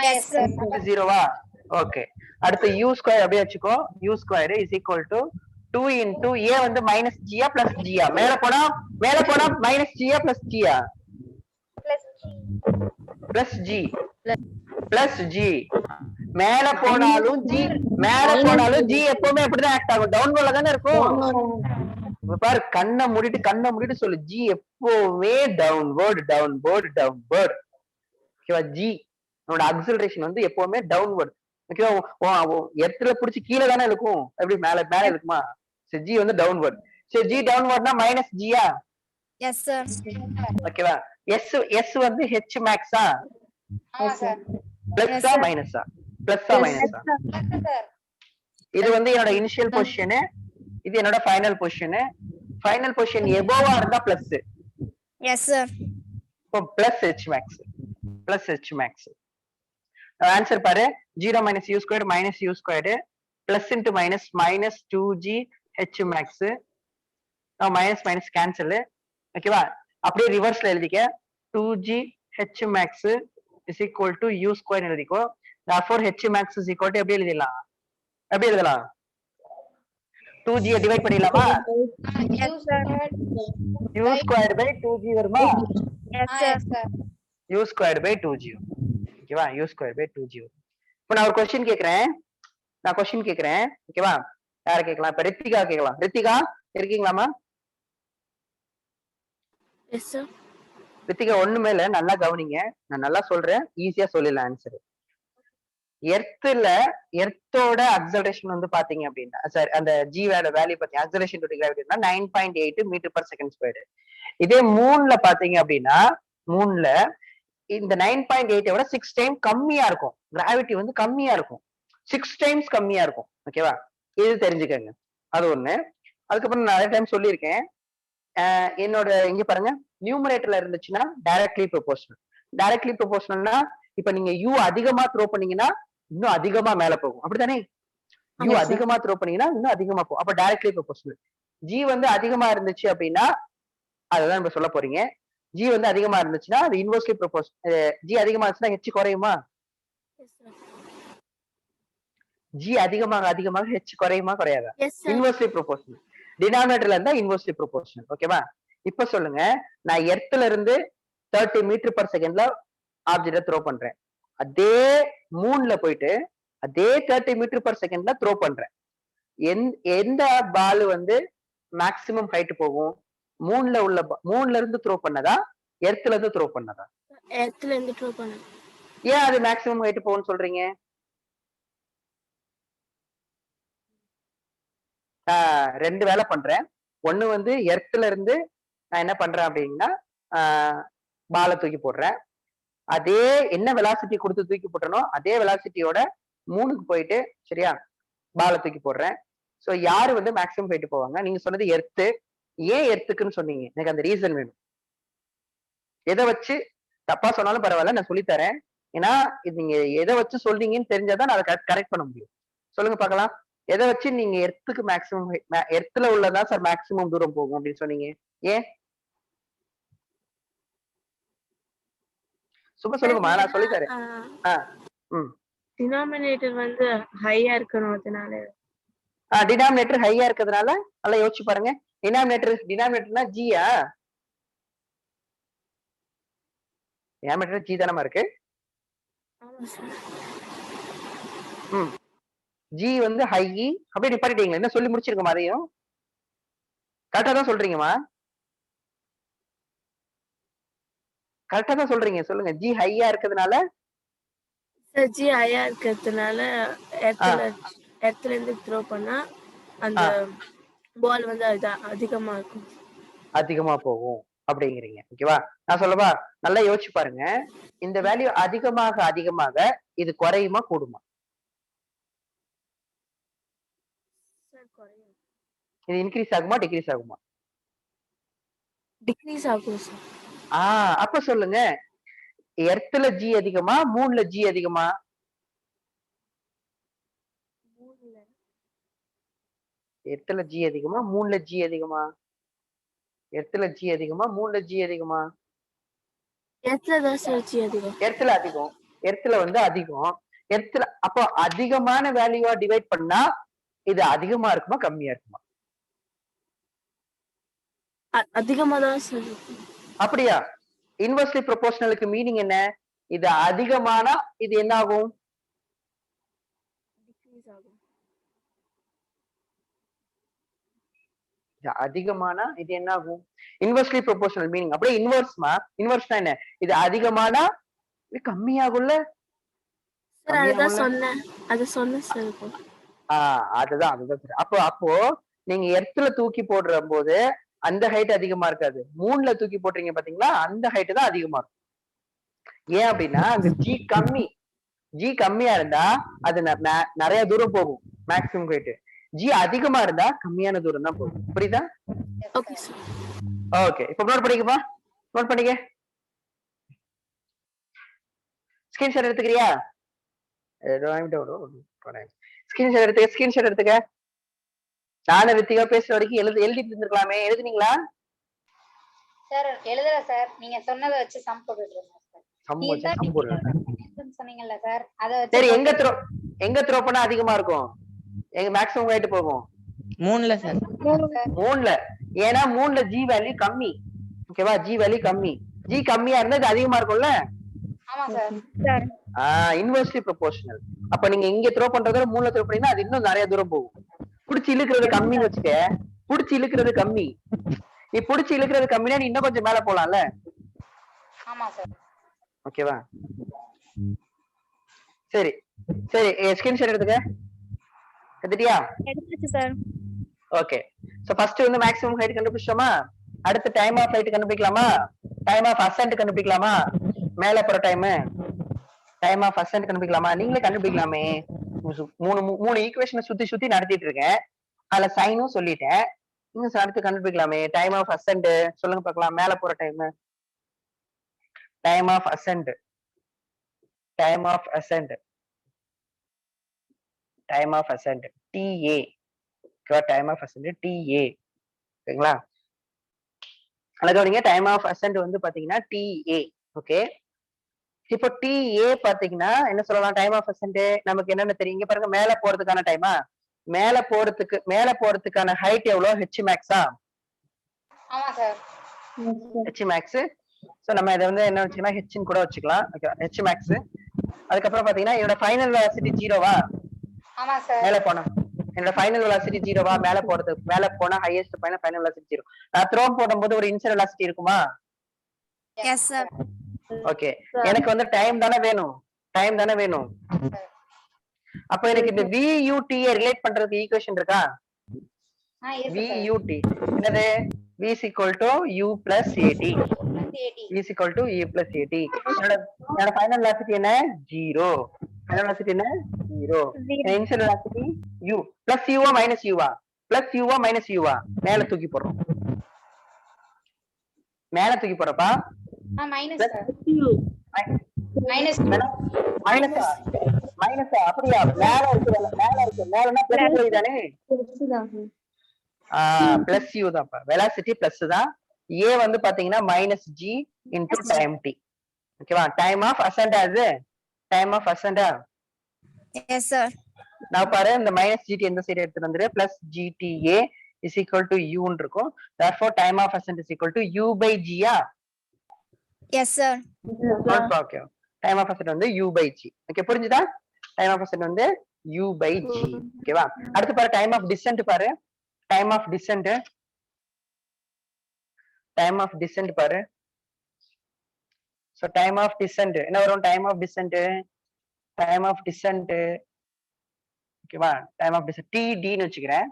Yes, sir. 0வா? Okay. அடுத்து u square அப்படியே வச்சுக்கோ. u square is equal to 2 into a வந்து minus g plus g. மேல போனா minus g plus g. Plus G. plus g மேல போனாலும் g எப்பவுமே அப்படிதான் ஆக்ட் ஆகும். டவுன்வர்ட்ல தானே இருக்கும். பாரு கண்ணை மூடிட்டு சொல்லு. g எப்பவுமே டவுன்வர்ட். ஓகேவா? g நம்மளோட அக்ஸலரேஷன் வந்து எப்பவுமே டவுன்வர்ட். ஓகேவா? எர்த்ல புடிச்சு கீழே தானே இருக்கும். எப்படி மேல இருக்குமா? சரி g வந்து டவுன்வர்ட். சரி g டவுன்வர்ட்னா மைனஸ் ஜியா? Yes, sir. ஓகேவா? s வந்து h மேக்ஸா? ஆமா sir. பிளஸ்ஸா sir. மைனஸா? Yes, sir. இது வந்து என்னோட இனிஷியல் பொசிஷன், இது என்னோட ஃபைனல் பொசிஷன். ஃபைனல் பொசிஷன் எபோவா இருந்தா பிளஸ். Yes, sir. இப்போ பிளஸ் h max. ஆன்சர் பாரு. 0 minus u squared minus u squared plus into minus minus 2g h max. Minus minus cancel. ஓகேவா? அப்படியே ரிவர்ஸ்ல எழுதிக்க. 2g h max is equal to u squared எழுதிக்கோ. therefore h max is equal to எப்படி எழுதலாம்? 2g divide பண்ணிடலாமா? U squared. u squared by 2g வருமா? Yes, Yes, sir. sir. u squared by 2g. ஓகேவா? u squared by 2g. இப்போ நான் ஒரு question கேக்குறேன். ஓகேவா? யார கேட்கலாம்? இப்ப ரித்திகா கேட்கலாம். ரித்திகா இருக்கீங்களாமா? Yes, sir. ரித்திகா ஒண்ணுமே இல்ல, நல்லா கவனிங்க. நான் நல்லா சொல்றேன், ஈஸியா சொல்லிடலாம் ஆன்சர். எர்த்தோட அக்ஸலரேஷன் வந்து பாத்தீங்க அப்படின்னா, சார் அந்த g வேல்யூ பாத்தீங்க, அக்ஸலரேஷன் டு கிராவிட்டினா 9.8 மீட்டர் பர் செகண்ட் ஸ்கொயர். இதே மூன்ல பாத்தீங்க அப்படின்னா, மூன்ல இந்த 9.8 விட 6 டைம் கம்மியா இருக்கும். கிராவிட்டி வந்து கம்மியா இருக்கும், 6 டைம்ஸ் கம்மியா இருக்கும். ஓகேவா? இது தெரிஞ்சுக்கங்க. அது ஒண்ணு. அதுக்கப்புறம் நான் நிறைய டைம் சொல்லியிருக்கேன். என்னோட இங்க பாருங்க, நியூமரேட்டர்ல இருந்துச்சுன்னா டைரக்ட்லி ப்ரொபோர்ஷனல்னா, இப்ப நீங்க u அதிகமா த்ரோ பண்ணீங்கன்னா இன்னும் அதிகமா மேல போகும். அப்படித்தானே? u Yes, sir. அதிகமா த்ரோ பண்ணீங்கன்னா இன்னும் அதிகமா போகும். அப்ப டைரக்ட்லி ப்ரொபோர்ஷனல். g வந்து அதிகமா இருந்துச்சு அப்படின்னா அததான் நம்ம சொல்ல போறீங்க. g வந்து அதிகமா இருந்துச்சுன்னா அது இன்வெர்ஸ்லி ப்ரொபோர்ஷனல். g அதிகமா இருந்துச்சுன்னா h குறையுமா? Yes, sir. g அதிகமாக h குறையுமா குறையாதா? Yes, sir. Inversely proportional. டினாமினேட்டர்ல இருந்தா இன்வெர்ஸ்லி ப்ரொபோர்ஷனல். ஓகேவா? இப்ப சொல்லுங்க, நான் எர்த்ல இருந்து 30 மீட்டர் பர் செகண்ட்ல ஆப்ஜெக்ட த்ரோ பண்றேன். அதே மூன்ல போயிட்டு அதே 30 மீட்டர் பர் செகண்ட்ல த்ரோ பண்றேன். எந்த பால் வந்து மேக்ஸிமம் ஹைட் போகும்? மூன்ல இருந்து த்ரோ பண்ணதா, எர்த்ல இருந்து த்ரோ பண்ணதா? எர்த்ல இருந்து த்ரோ பண்ணு. ஏன் அது மேக்ஸிமம் ஹைட் போகும்னு சொல்றீங்க? ரெண்டு வேலை பண்றேன். ஒண்ணு வந்து எர்த்ல இருந்து நான் என்ன பண்றேன் அப்படின்னா, பாலை தூக்கி போடுறேன். அதே என்ன வெலாசிட்டி கொடுத்து தூக்கி போட்டனோ அதே வெலாசிட்டியோட 3க்கு போயிட்டு, சரியா, பாலை தூக்கி போடுறேன். சோ யாரு வந்து மேக்ஸிமம் ஹைட் போவாங்க? நீங்க சொன்னது எர்த்து. ஏன் எர்த்துக்குன்னு சொன்னீங்க? எனக்கு அந்த ரீசன் வேணும். எதை வச்சு தப்பா சொன்னாலும் பரவாயில்ல, நான் சொல்லித்தரேன். ஏன்னா இது நீங்க எதை வச்சு சொல்றீங்கன்னு தெரிஞ்சாதான் நான் அதை கரெக்ட் பண்ண முடியும். சொல்லுங்க பார்க்கலாம். எதை வச்சு நீங்க எர்த்துக்கு மேக்ஸிமம், எர்த்துல உள்ளதான் சார் மேக்ஸிமம் தூரம் போகும் அப்படின்னு சொன்னீங்க? ஏன்? சும்மா சொல்லுங்கம்மா, நான் சொல்லி தரேன். டினாமினேட்டர் வந்து ஹையா இருக்கணும், அதனால. டினாமினேட்டர் ஹையா இருக்கிறதுனால நல்லா யோசிச்சு பாருங்க. டினாமினேட்டர்னா ஜியா? டினாமினேட்டர் ஜி தானமா இருக்கு. ஜி வந்து ஹை. அப்படியே நிப்பாட்டிட்டீங்களா? என்ன சொல்லி முடிச்சிருக்கோமா? அதையும் கரெக்டா தான் சொல்றீங்கம்மா. கரெக்டா தான் சொல்றீங்க. சொல்லுங்க. ஜி ஹையா இருக்கிறதுனால, ஜி ஹையா இருக்கிறதுனால எர்த்ல இருந்து த்ரோ பண்ணா அந்த பால் வந்து அதிகமா இருக்கும், அதிகமா போகும். அப்படிங்கிறீங்க. ஓகேவா? நான் சொல்லவா? நல்லா யோசிச்சு பாருங்க. இந்த வேல்யூ அதிகமாக அதிகமாக இது குறையுமா கூடுமா? சார் குறையும். இது இன்க்ரீஸ் ஆகுமா டிக்ரீஸ் ஆகுமா? டிக்ரீஸ் ஆகும் சார். அப்ப சொல்லுங்க. எர்த்ல ஜி அதிகமா, மூன்ல ஜி அதிகமா? 3ல எர்த்ல ஜி அதிகமா, மூன்ல ஜி அதிகமா? எர்த்ல ஜி அதிகமா, மூன்ல ஜி அதிகமா? எர்த்ல தான் சார் ஜி அதிகம். எர்த்ல அதிகம். எர்த்ல வந்து அதிகம். எர்த்ல அப்போ அதிகமான வேல்யூவா டிவைட் பண்ணா இது அதிகமா இருக்குமா கம்மியா இருக்குமா? அதிகமா தான் சார் இருக்கும். அப்படியா? இன்வெர்ஸ்லி ப்ரொபோர்ஷனலுக்கு மீனிங் என்ன? இது அதிகமானா இது என்ன ஆகும்? டிக்ரீஸ் ஆகும். இது அதிகமானா இது என்ன ஆகும்? இன்வெர்ஸ்லி ப்ரொபோர்ஷனல் மீனிங் அப்படியே இன்வெர்ஸ்மா? இன்வெர்ஸ்னா என்ன? இது அதிகமானா இது கம்மியாகும்ல? சார் அதுதான் சொன்னேன். அது சொன்னேன் சார் இப்போ. அதுதான் சரி. அப்போ நீங்க எர்த்ல தூக்கி போடுற போது அந்த ஹைட் அதிகமா இருக்காது. மூன்ல தூக்கி போடுறீங்க பாத்தீங்களா? அந்த ஹைட் தான் அதிகமா இருக்கும். ஏன் அப்படின்னா அங்க ஜி கம்மி. ஜி கம்மியா இருந்தா அது நிறைய தூரம் போகும் மேக்ஸிமம் ஹைட். ஜி அதிகமா இருந்தா கம்மியான தூரம் தான் போகும். புரியுதா? Okay sir. ஓகே, இப்ப நோட் பண்ணிக்கப்பா. நோட் பண்ணிக்க. ஸ்கிரீன்ஷாட் எடுத்துக்கிறியா? ஸ்கிரீன்ஷாட் எடுத்துக்க. நானும் ரித்திகா பேசுற வரைக்கும் எழுதிட்டு இருந்திருக்கலாமே. எழுதுனீங்களா? சார் எழுதல சார். நீங்க சொன்னதை வச்சு சம் போட்டுட்டு இருந்தேன் சார். சொன்னீங்கல்ல சார், அத வச்சு. சரி, எங்க த்ரோ பண்ணா அதிகமா இருக்கும்? எங்க மேக்ஸிமம் ஹைட் போகும்? 3ல சார். 3ல. ஏன்னா 3ல ஜி வேல்யூ கம்மி. ஓகேவா? ஜி வேல்யூ கம்மி. ஜி கம்மியா இருந்தா இது அதிகமா இருக்கும்ல? ஆமா சார். Inversely proportional. அப்ப நீங்க இங்க த்ரோ பண்றத 3ல த்ரோ பண்ணீங்கன்னா அது இன்னும் நிறைய தூரம் போகும். புடிச்சு இழுக்கிறது கம்மின்னு வச்சுக்க. புடிச்சு இழுக்கிறது கம்மி. நீ புடிச்சு இழுக்கிறது கம்மினா நீ இன்னும் கொஞ்சம் மேல போலாம்ல? ஆமா சார். ஓகேவா? சரி சரி, ஸ்கிரீன்ஷாட் எடுத்துக்க. எடுத்துட்டியா? எடுத்துச்சு சார். ஓகே. சோ ஃபர்ஸ்ட் வந்து மேக்ஸிமம் ஹைட் கண்டுபிடிச்சோமா? அடுத்து டைம் ஆஃப் ஹைட் கண்டுபிடிக்கலாமா? டைம் ஆஃப் அசென்ட் கண்டுபிடிக்கலாமா? மேல போற டைம் ஆஃப் அசென்ட் கண்டுபிடிக்கலாமா? நீங்களே கண்டுபிடிக்கலாமே. மூணு ஈக்குவேஷனை சுத்தி நடத்திட்டு இருக்கேன். அதுல சைனும் சொல்லிட்டேன். நீங்க அடுத்து கண்டுபிடிக்கலாமே. டைம் ஆஃப் அசென்ட் சொல்லுங்க பார்க்கலாம். மேல போற time of ascent. Time of ascent TA. Time of ascent TA. ஓகேங்களா? அழகா டைம் ஆஃப் அசென்ட் வந்து பாத்தீங்கன்னா TA. ஓகே, இப்போ TA பாத்தீங்கன்னா என்ன சொல்லலாம்? டைம் ஆஃப் அசென்ட் நமக்கு என்னென்ன தெரியும்? இங்க பாருங்க, மேல போறதுக்கான டைமா? மேல போறதுக்கான ஹைட் எவ்வளவு? h மேக்ஸா? ஆமா சார். h maths. சோ நம்ம இதை வந்து என்ன வச்சுக்கலாம்? h ன்னு கூட வச்சுக்கலாம். Okay, h max. அதுக்கப்புறம் பாத்தீங்கன்னா என்னோட ஃபைனல் வெலாசிட்டி 0வா? ஆமா சார். மேல போனா என்னோட ஃபைனல் வெலாசிட்டி 0வா? மேல போனா ஹையஸ்ட் ஃபைனல் வெலாசிட்டி 0. நான் த்ரோ போடும்போது ஒரு இனிஷியல் வெலாசிட்டி இருக்குமா? S sir. ஓகே, எனக்கு வந்து டைம் தானே வேணும். அப்ப எனக்கு இந்த VUT ரிலேட் பண்றதுக்கு ஈக்குவேஷன் இருக்கா? VUT என்னது? V is equal to U plus AT. V is equal to U plus AT. என்னோட ஃபைனல் வெலாசிட்டி என்ன? 0. ஃபைனல் வெலாசிட்டி என்ன? 0. Initial velocity U. Plus U minus U? Plus U minus U? மேல தூக்கி போடுறோம். மேல தூக்கி போறப்பா மைனஸ் சார். மைனஸ் அப்படியா? மேலனா பிளஸ் y தானே? பிளஸ் U தான்ப்பா. வெலாசிட்டி பிளஸ் தான். A வந்து பாத்தீங்கன்னா minus G into time T. ஓகேவா? டைம் ஆஃப் அசென்ட் அது டைம் ஆஃப் அசென்டா? Yes sir. நான் பாரு, இந்த மைனஸ் GT எந்த சைடு எடுத்துட்டு வந்துரு. Plus GTA is equal to U ன்னு இருக்கும். therefore time of ascent is equal to U by G. Yes sir. Okay, time of ascent வந்து U by G. ஓகே, புரிஞ்சுதா? டைம் ஆஃப் அசென்ட் வந்து U by G. ஓகேவா? அடுத்து பாரு, time of descent பாரு. Time of descent பாரு. So time of descent என்ன வரும்? டைம் ஆஃப் டிசென்ட் ஓகேவா? டைம் ஆஃப் டிசென்ட் TD ன்னு வச்சுக்கிறேன்.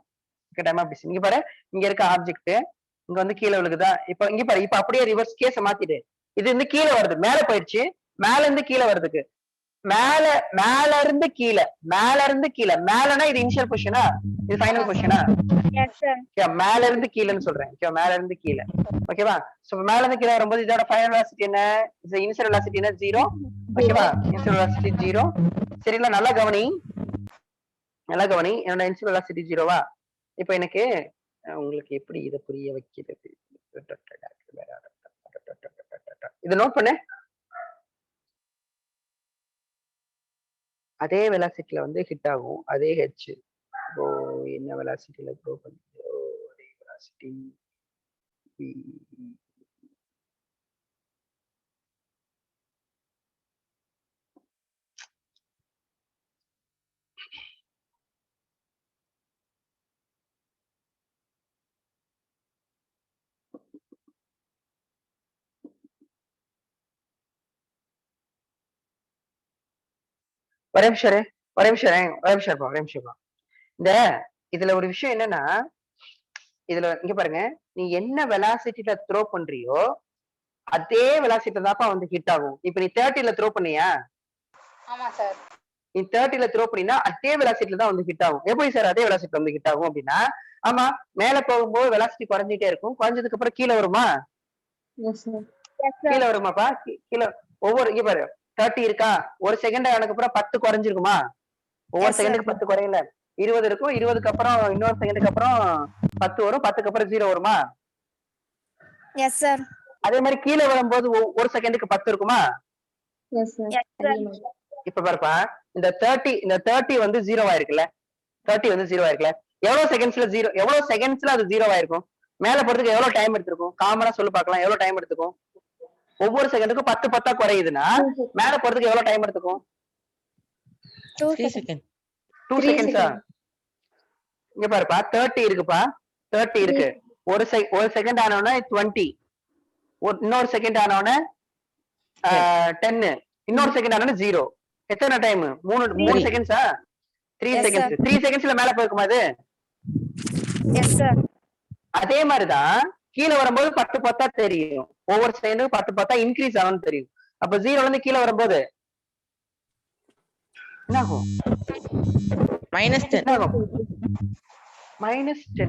Okay, time of descent. இங்க பாரு, இங்க இருக்க ஆப்ஜெக்ட் இங்க வந்து கீழே விழுகுதா? இப்ப இங்க பாரு, இப்ப அப்படியே ரிவர்ஸ் கேஸ மாத்திடு. இது வந்து கீழே வருது, மேல போயிடுச்சு, மேல இருந்து கீழே வருதுக்கு. மேல மேல இருந்து கீழே, மேல இருந்து கீழே. மேலனா இது இனிஷியல் பொசிஷனா, இது ஃபைனல் பொசிஷனா? Yes, sir. மேல இருந்து கீழேன்னு சொல்றேன். மேல இருந்து கீழே. ஓகேவா? சோ மேல இருந்து கீழே வரும்போது இதோட ஃபைனல் வெலாசிட்டி என்ன? இனிஷியல் வெலாசிட்டி என்ன? 0. ஓகேவா? Initial velocity 0. சரிங்களா? நல்லா கவனி, நல்லா கவனி. என்னோட இனிஷியல் வெலாசிட்டி 0வா? இப்ப எனக்கு உங்களுக்கு எப்படி இதை புரிய வைக்கிறது? இதை நோட் பண்ணு. அதே வெலாசிட்டில வந்து ஹிட் ஆகும், அதே ஹெச். ஓ, என்ன வெலாசிட்டில த்ரோ பண்ணுதோ அதே வெலாசிட்டி. ஒரே நிமிஷம். இந்த இதுல ஒரு விஷயம் என்னன்னா, இதுல இங்க பாருங்க, நீ என்ன வெலாசிட்டில த்ரோ பண்றியோ அதே வெலாசிட்டில தான்ப்பா வந்து ஹிட் ஆகும். இப்ப நீ 30ல த்ரோ பண்ணியா? ஆமா சார். நீ 30ல த்ரோ பண்ணினா அதே வெலாசிட்டில தான் வந்து ஹிட் ஆகும். எப்படி சார் அதே வெலாசிட்டில வந்து ஹிட் ஆகும் அப்படின்னா, ஆமா, மேல போகும்போது வெலாசிட்டி குறைஞ்சிட்டே இருக்கும். குறைஞ்சதுக்கு அப்புறம் கீழே வருமா? கீழே வருமாப்பா? கீழே ஒவ்வொரு இங்க பாரு, 30 இருக்கா, ஒரு செகண்ட் ஆனதுக்கு அப்புறம் 10 குறைஞ்சிருக்குமா? ஒவ்வொரு செகண்டுக்கு 10 குறையல, 20 இருக்கும். 20க்கு அப்புறம் இன்னொரு செகண்டுக்கு அப்புறம் 10 வரும். 10க்கு அப்புறம் 0 வருமா? Yes, sir. அதே மாதிரி கீழே வரும்போது ஒரு செகண்டுக்கு 10 இருக்குமா? Yes, sir. இப்ப பாருப்பா, இந்த 30 வந்து 0 ஆயிருக்குல்ல, 30 வந்து 0 ஆயிருக்குல்ல, எவ்வளவு செகண்ட்ஸ்ல அது 0 ஆயிருக்கும்? மேல போறதுக்கு எவ்வளவு டைம் எடுத்திருக்கும்? காமனா சொல்லு பார்க்கலாம், எவ்வளவு டைம் எடுத்துக்கும்? ஒவ்வொரு செகண்டுக்கும் 10 குறையுதுன்னா மேல போறதுக்கு எவ்வளவு டைம் எடுத்துக்கும்? 3 செகண்ட். 2 செகண்ட்ஸா? இங்க பாருப்பா, 30 இருக்குப்பா, 30 இருக்கு. ஒரு செகண்ட் ஆனோடனே 20, இன்னொரு செகண்ட் ஆனோடனே 10, இன்னொரு செகண்ட் ஆனோடனே 0. எத்தனை டைம்? 3 செகண்ட்ஸா? 3 Yes, seconds. sir. 3 செகண்ட்ஸ்ல மேல போயிருக்குமா அது? Yes, sir. அதே மாதிரிதான் கீழே வரும்போது 10 தெரியும். ஒவ்வொரு செகண்டும் 10 இன்க்ரீஸ் ஆகும்னு தெரியும். அப்ப 0ல இருந்து கீழே வரும்போது என்ன ஆகும்? -10. என்ன ஆகும்? -10.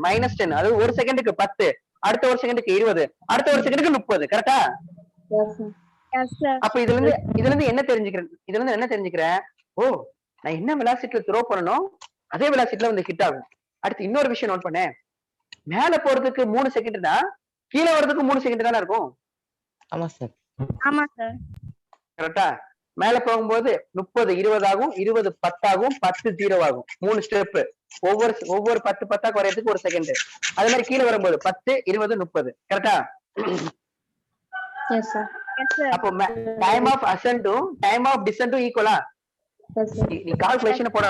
-10. அது ஒரு செகண்டுக்கு 10, அடுத்த ஒரு செகண்டுக்கு 20, அடுத்த ஒரு செகண்டுக்கு 30. கரெக்டா? Yes, sir. அப்ப இதுல இருந்து என்ன தெரிஞ்சுக்கிறேன்? ஓ, நான் என்ன வெலாசிட்டில த்ரோ பண்ணணும் அதே வெலாசிட்டில வந்து ஹிட் ஆகும். அடுத்து இன்னொரு விஷயம் நோட் பண்ணேன். மேல போறதுக்கு 3 செகண்ட்னா கீழே வர்றதுக்கு 3 செகண்ட் தானே இருக்கும். ஆமா சார். ஆமா சார். கரெக்டா? மேல போகும்போது 30 20 ஆகும், 20 10 ஆகும், 10 0 ஆகும். 3 ஸ்டெப். ஒவ்வொரு 10 குறையறதுக்கு ஒரு செகண்ட். அதே மாதிரி கீழே வரும்போது 10 20 30. கரெக்டா? Yes, sir. Yes, sir. அப்போ டைம் ஆஃப் அசெண்டும் டைம் ஆஃப் டிசெண்டும் ஈக்குவலா? நீ கால்குலேஷனே போட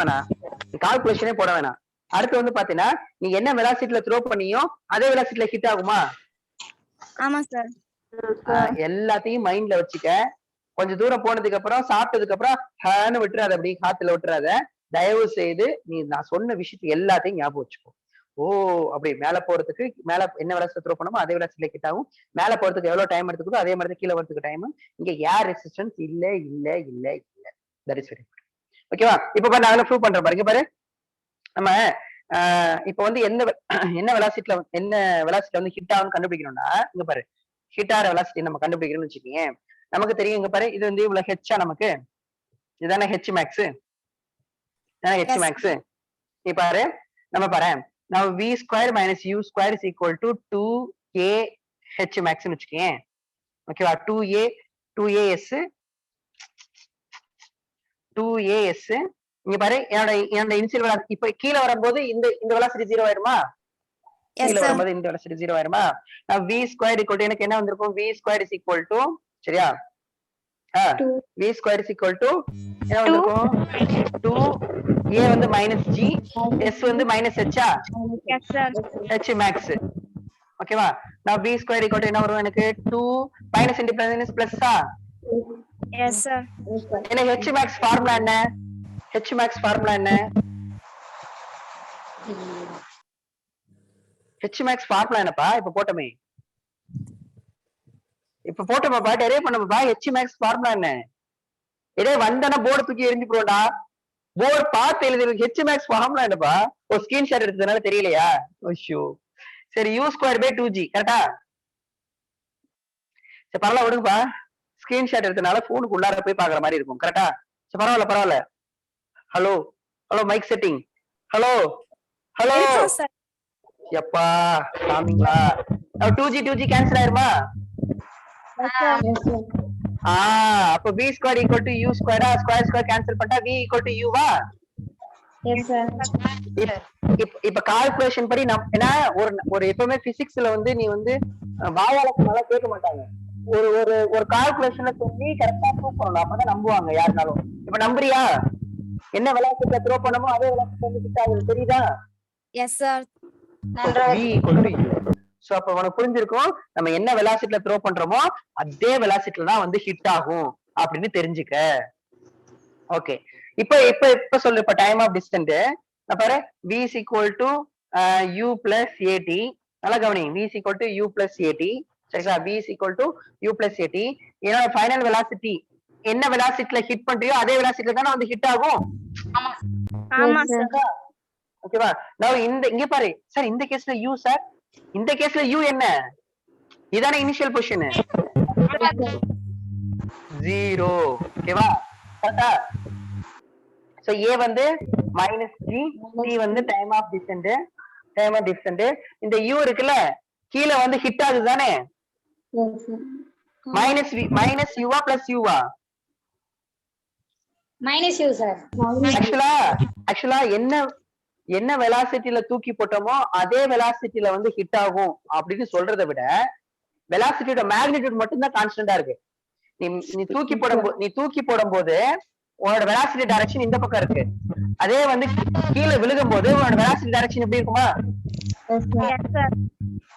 வேணாம். அடுத்து வந்து பாத்தீங்கன்னா, நீ என்ன வெலாசிட்டில த்ரோ பண்ணியோ அதே வெலாசிட்டில ஹிட் ஆகுமா? ஆமா சார். எல்லாத்தையும் மைண்ட்ல வச்சுக்க. கொஞ்சம் தூரம் போனதுக்கு அப்புறம், சாப்பிட்டதுக்கு அப்புறம் ஹான்னு விட்டுறாத, அப்படி காத்துல விட்டுறாத. தயவு செய்து நீ நான் சொன்ன விஷயத்தை எல்லாத்தையும் ஞாபகம் வச்சுக்கோ. ஓ, அப்படி மேல போறதுக்கு மேல என்ன வெலாசிட்டி த்ரோ பண்ணமோ அதே வெலாசிட்டில ஹிட் ஆகும். மேல போறதுக்கு எவ்வளவு டைம் எடுத்துக்குதோ அதே மாதிரி கீழே வரதுக்கு டைம். இங்க ஏர் ரெசிஸ்டன்ஸ் இல்ல. That is very good. ஓகேவா? இப்ப பாரு, நான் ப்ரூவ் பண்றேன் பாருங்க. பாரு, நம்ம இப்ப வந்து என்ன வெலாசிட்டில வந்து ஹிட் ஆகும்னு கண்டுபிடிக்கணும்னா, இங்க பாரு, ஹிட் ஆகிற வெலாசிட்டி நம்ம கண்டுபிடிக்கணும்னு வச்சுக்கோங்க. நமக்கு தெரியும். இங்க பாரு, இது வந்து இவ்வளவு ஹெச்சா, நமக்கு இதுதானே ஹெச் மேக்ஸ். நீ பாரு, நம்ம பாரு, now v² - u² is equal to 2a h max னு வச்சுக்கேன். ஓகேவா? 2as இங்க பாரு, என்னோட இனிஷியல் வெலாசிட்டி இப்ப கீழே வரும்போது இந்த வெலாசிட்டி 0 ஆயிடுமா? Yes, கீழே sir. வரும்போது இந்த வெலாசிட்டி 0 ஆயிடுமா? நான் v² எனக்கு என்ன வந்திருக்கும்? v² is equal to, சரியா, v² is equal to என்ன வந்திருக்கும்? 2a வந்து -g, s வந்து -h. Yes, sir. h max. ஓகேவா? நான் v² equal to என்ன வரும் எனக்கு? 2 minus into plus ஆ? Yes, sir. என்ன h max ஃபார்முலா என்ன? h max ஃபார்முலா என்ன? ஹெச் மேக்ஸ் ஃபார்முலா என்னப்பா இப்ப போட்டோமே, இப்ப போட்டோமாப்பா, டெரைவ் பண்ணோமாப்பா. ஹெச் மேக்ஸ் ஃபார்முலா என்ன? இதே வந்தனா போர்டு தூக்கி எரிஞ்சு போடா. போர்டு பார்த்து எழுதி ஹெச் மேக்ஸ் ஃபார்முலா என்னப்பா? ஒரு ஸ்கிரீன்ஷாட் எடுத்ததுனால தெரியலையா? ஓஷோ. சரி, u ஸ்கொயர் பை 2g கரெக்டா? சரி பரவாயில்ல விடுங்கப்பா, ஸ்கிரீன்ஷாட் எடுத்தனால போனுக்கு உள்ளார போய் பாக்குற மாதிரி இருக்கும் கரெக்டா? சரி பரவாயில்ல. Hello hello mic setting. Hello hello இருக்கோம் சார். எப்பா சாமிங்களா. 2g கேன்சல் ஆயிருமா? அப்ப b square equal to u ஸ்கொயரா? ஸ்கொயர் கேன்சல் பண்ணிட்டா v ஈக்குவல் டு u வா? இப்ப கால்குலேஷன் படி ஏன்னா ஒரு எப்பவுமே பிசிக்ஸ்ல வந்து நீ வந்து வாயாளக்கு நல்லா கேட்க மாட்டாங்க. ஒரு ஒரு ஒரு கால்குலேஷன்ல சொல்லி கரெக்டா ப்ரூவ் பண்ணணும், அப்பதான் நம்புவாங்க யாருனாலும். இப்ப நம்புறியா? என்ன வெலாசிட்டில த்ரோ பண்ணமோ அதே வெலாசிட்டி வந்து ஹிட் ஆகுது, தெரியுதா? Yes sir. v equal to u. So அப்ப உனக்கு புரிஞ்சிருக்கும், நம்ம என்ன வெலாசிட்டில த்ரோ பண்றோமோ அதே வெலாசிட்டில தான் வந்து ஹிட் ஆகும் அப்படின்னு தெரிஞ்சுக்க. ஓகே, இப்ப சொல்லு. இப்ப டைம் ஆஃப் டிஸ்டன்ட் பாரு, v is equal to u plus at. நல்லா கவனி, v is equal to u plus at. சரிங்களா? v is equal to u plus at. என்னோட ஃபைனல் வெலாசிட்டி என்ன வெலாசிட்டில ஹிட் பண்றியோ அதே வெலாசிட்டில தானே வந்து ஹிட் ஆகும். ஆமா சார். ஓகேவா? நான் இங்க பாரு சார், இந்த கேஸ்ல u சார், இந்த கேஸ்ல u என்ன? இதானே இனிஷியல் பொசிஷன் 0. ஓகேவா? கரெக்ட்டா? சோ a வந்து -g, t வந்து டைம் ஆஃப் டிஸ்டன்ட். இந்த u இருக்குல்ல கீழ வந்து ஹிட் ஆகுது தானே? மைனஸ் u வா பிளஸ் u வா? -u sir. ஆக்சுவலா என்ன வெலாசிட்டில தூக்கி போட்டோமோ அதே வெலாசிட்டில வந்து ஹிட் ஆகும் அப்படின்னு சொல்றதை விட வெலாசிட்டியோட மேக்னிடியூட் மட்டும் தான் கான்ஸ்டன்டா இருக்கு. நீ தூக்கி போடும்போது உன்னோட வெலாசிட்டி டைரக்ஷன் இந்த பக்கம் இருக்கு. அதே வந்து கீழே விழுகும் போது உன்னோட வெலாசிட்டி டைரக்ஷன் எப்படி இருக்குமா?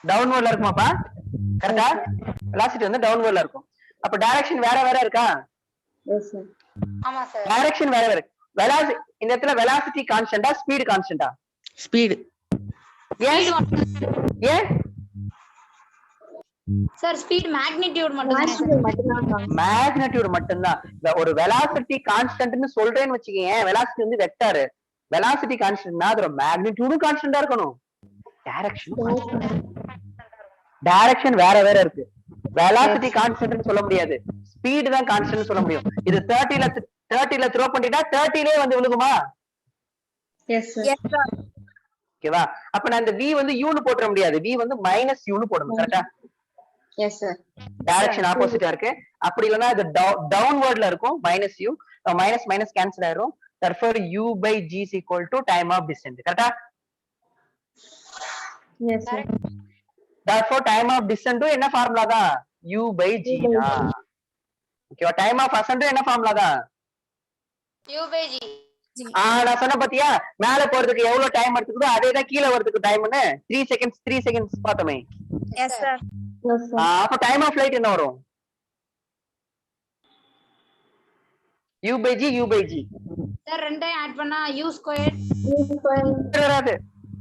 டவுன்வர்ட்ல இருக்குமாப்பா? கரெக்டா? வெலாசிட்டி வந்து டவுன்வர்ட்ல இருக்கும். அப்ப டைரக்ஷன் வேற இருக்கா? ஆமா சார். டைரக்ஷன் வேற இருக்கு. இந்த இடத்துல வெலாசிட்டி கான்ஸ்டன்டா ஸ்பீடு கான்ஸ்டன்டா? ஸ்பீடு. ஏன் சார் ஸ்பீட் மேக்னிட்யூட் மட்டும்தான். மேக்னிட்யூட் மட்டும்தான். ஒரு வெலாசிட்டி கான்ஸ்டன்ட்னு சொல்றேன்னு வச்சுக்கீங்க, வெலாசிட்டி வந்து வெக்டார். வெலாசிட்டி கான்ஸ்டன்ட்னா அதோட மேக்னிட்யூடும் கான்ஸ்டன்டா இருக்கணும், டைரக்ஷன் வேற இருக்கு. வெலாசிட்டி கான்ஸ்டன்ட்னு சொல்ல முடியாது, ஸ்பீடு தான் கான்ஸ்டன்ட் சொல்ல முடியும். இது 30ல த்ரோ பண்ணிட்டா 30லே வந்து விழுகுமா? Yes sir. ஓகேவா? அப்ப நான் இந்த v வந்து u னு போட முடியாது, v வந்து -u னு போடணும். கரெக்ட்டா? Yes sir. டைரக்ஷன் ஆப்போசிட்டா இருக்கு. அப்படி இல்லனா இது டவுன்வர்ட்ல இருக்கும், -u. மைனஸ் கேன்சல் ஆயிரும். therefore u by g is equal to time of descent. கரெக்ட்டா? Yes sir. therefore time of descent என்ன ஃபார்முலா தான்? u by g தான். ஓகேவா? டைம் ஆஃப் அசெண்ட் என்ன ஃபார்முலா தான்? u by g. நான் சொன்ன பாத்தியா, மேல போறதுக்கு எவ்வளவு டைம் எடுத்துக்குதோ அதே தான் கீழ வரதுக்கு டைம்னு 3 செகண்ட்ஸ் பார்த்தோமே. Yes sir. அப்ப டைம் ஆஃப் ஃளைட் என்ன வரும்? u by g. சார் ரெண்டையும் ஆட் பண்ணா u ஸ்கொயர் வராது,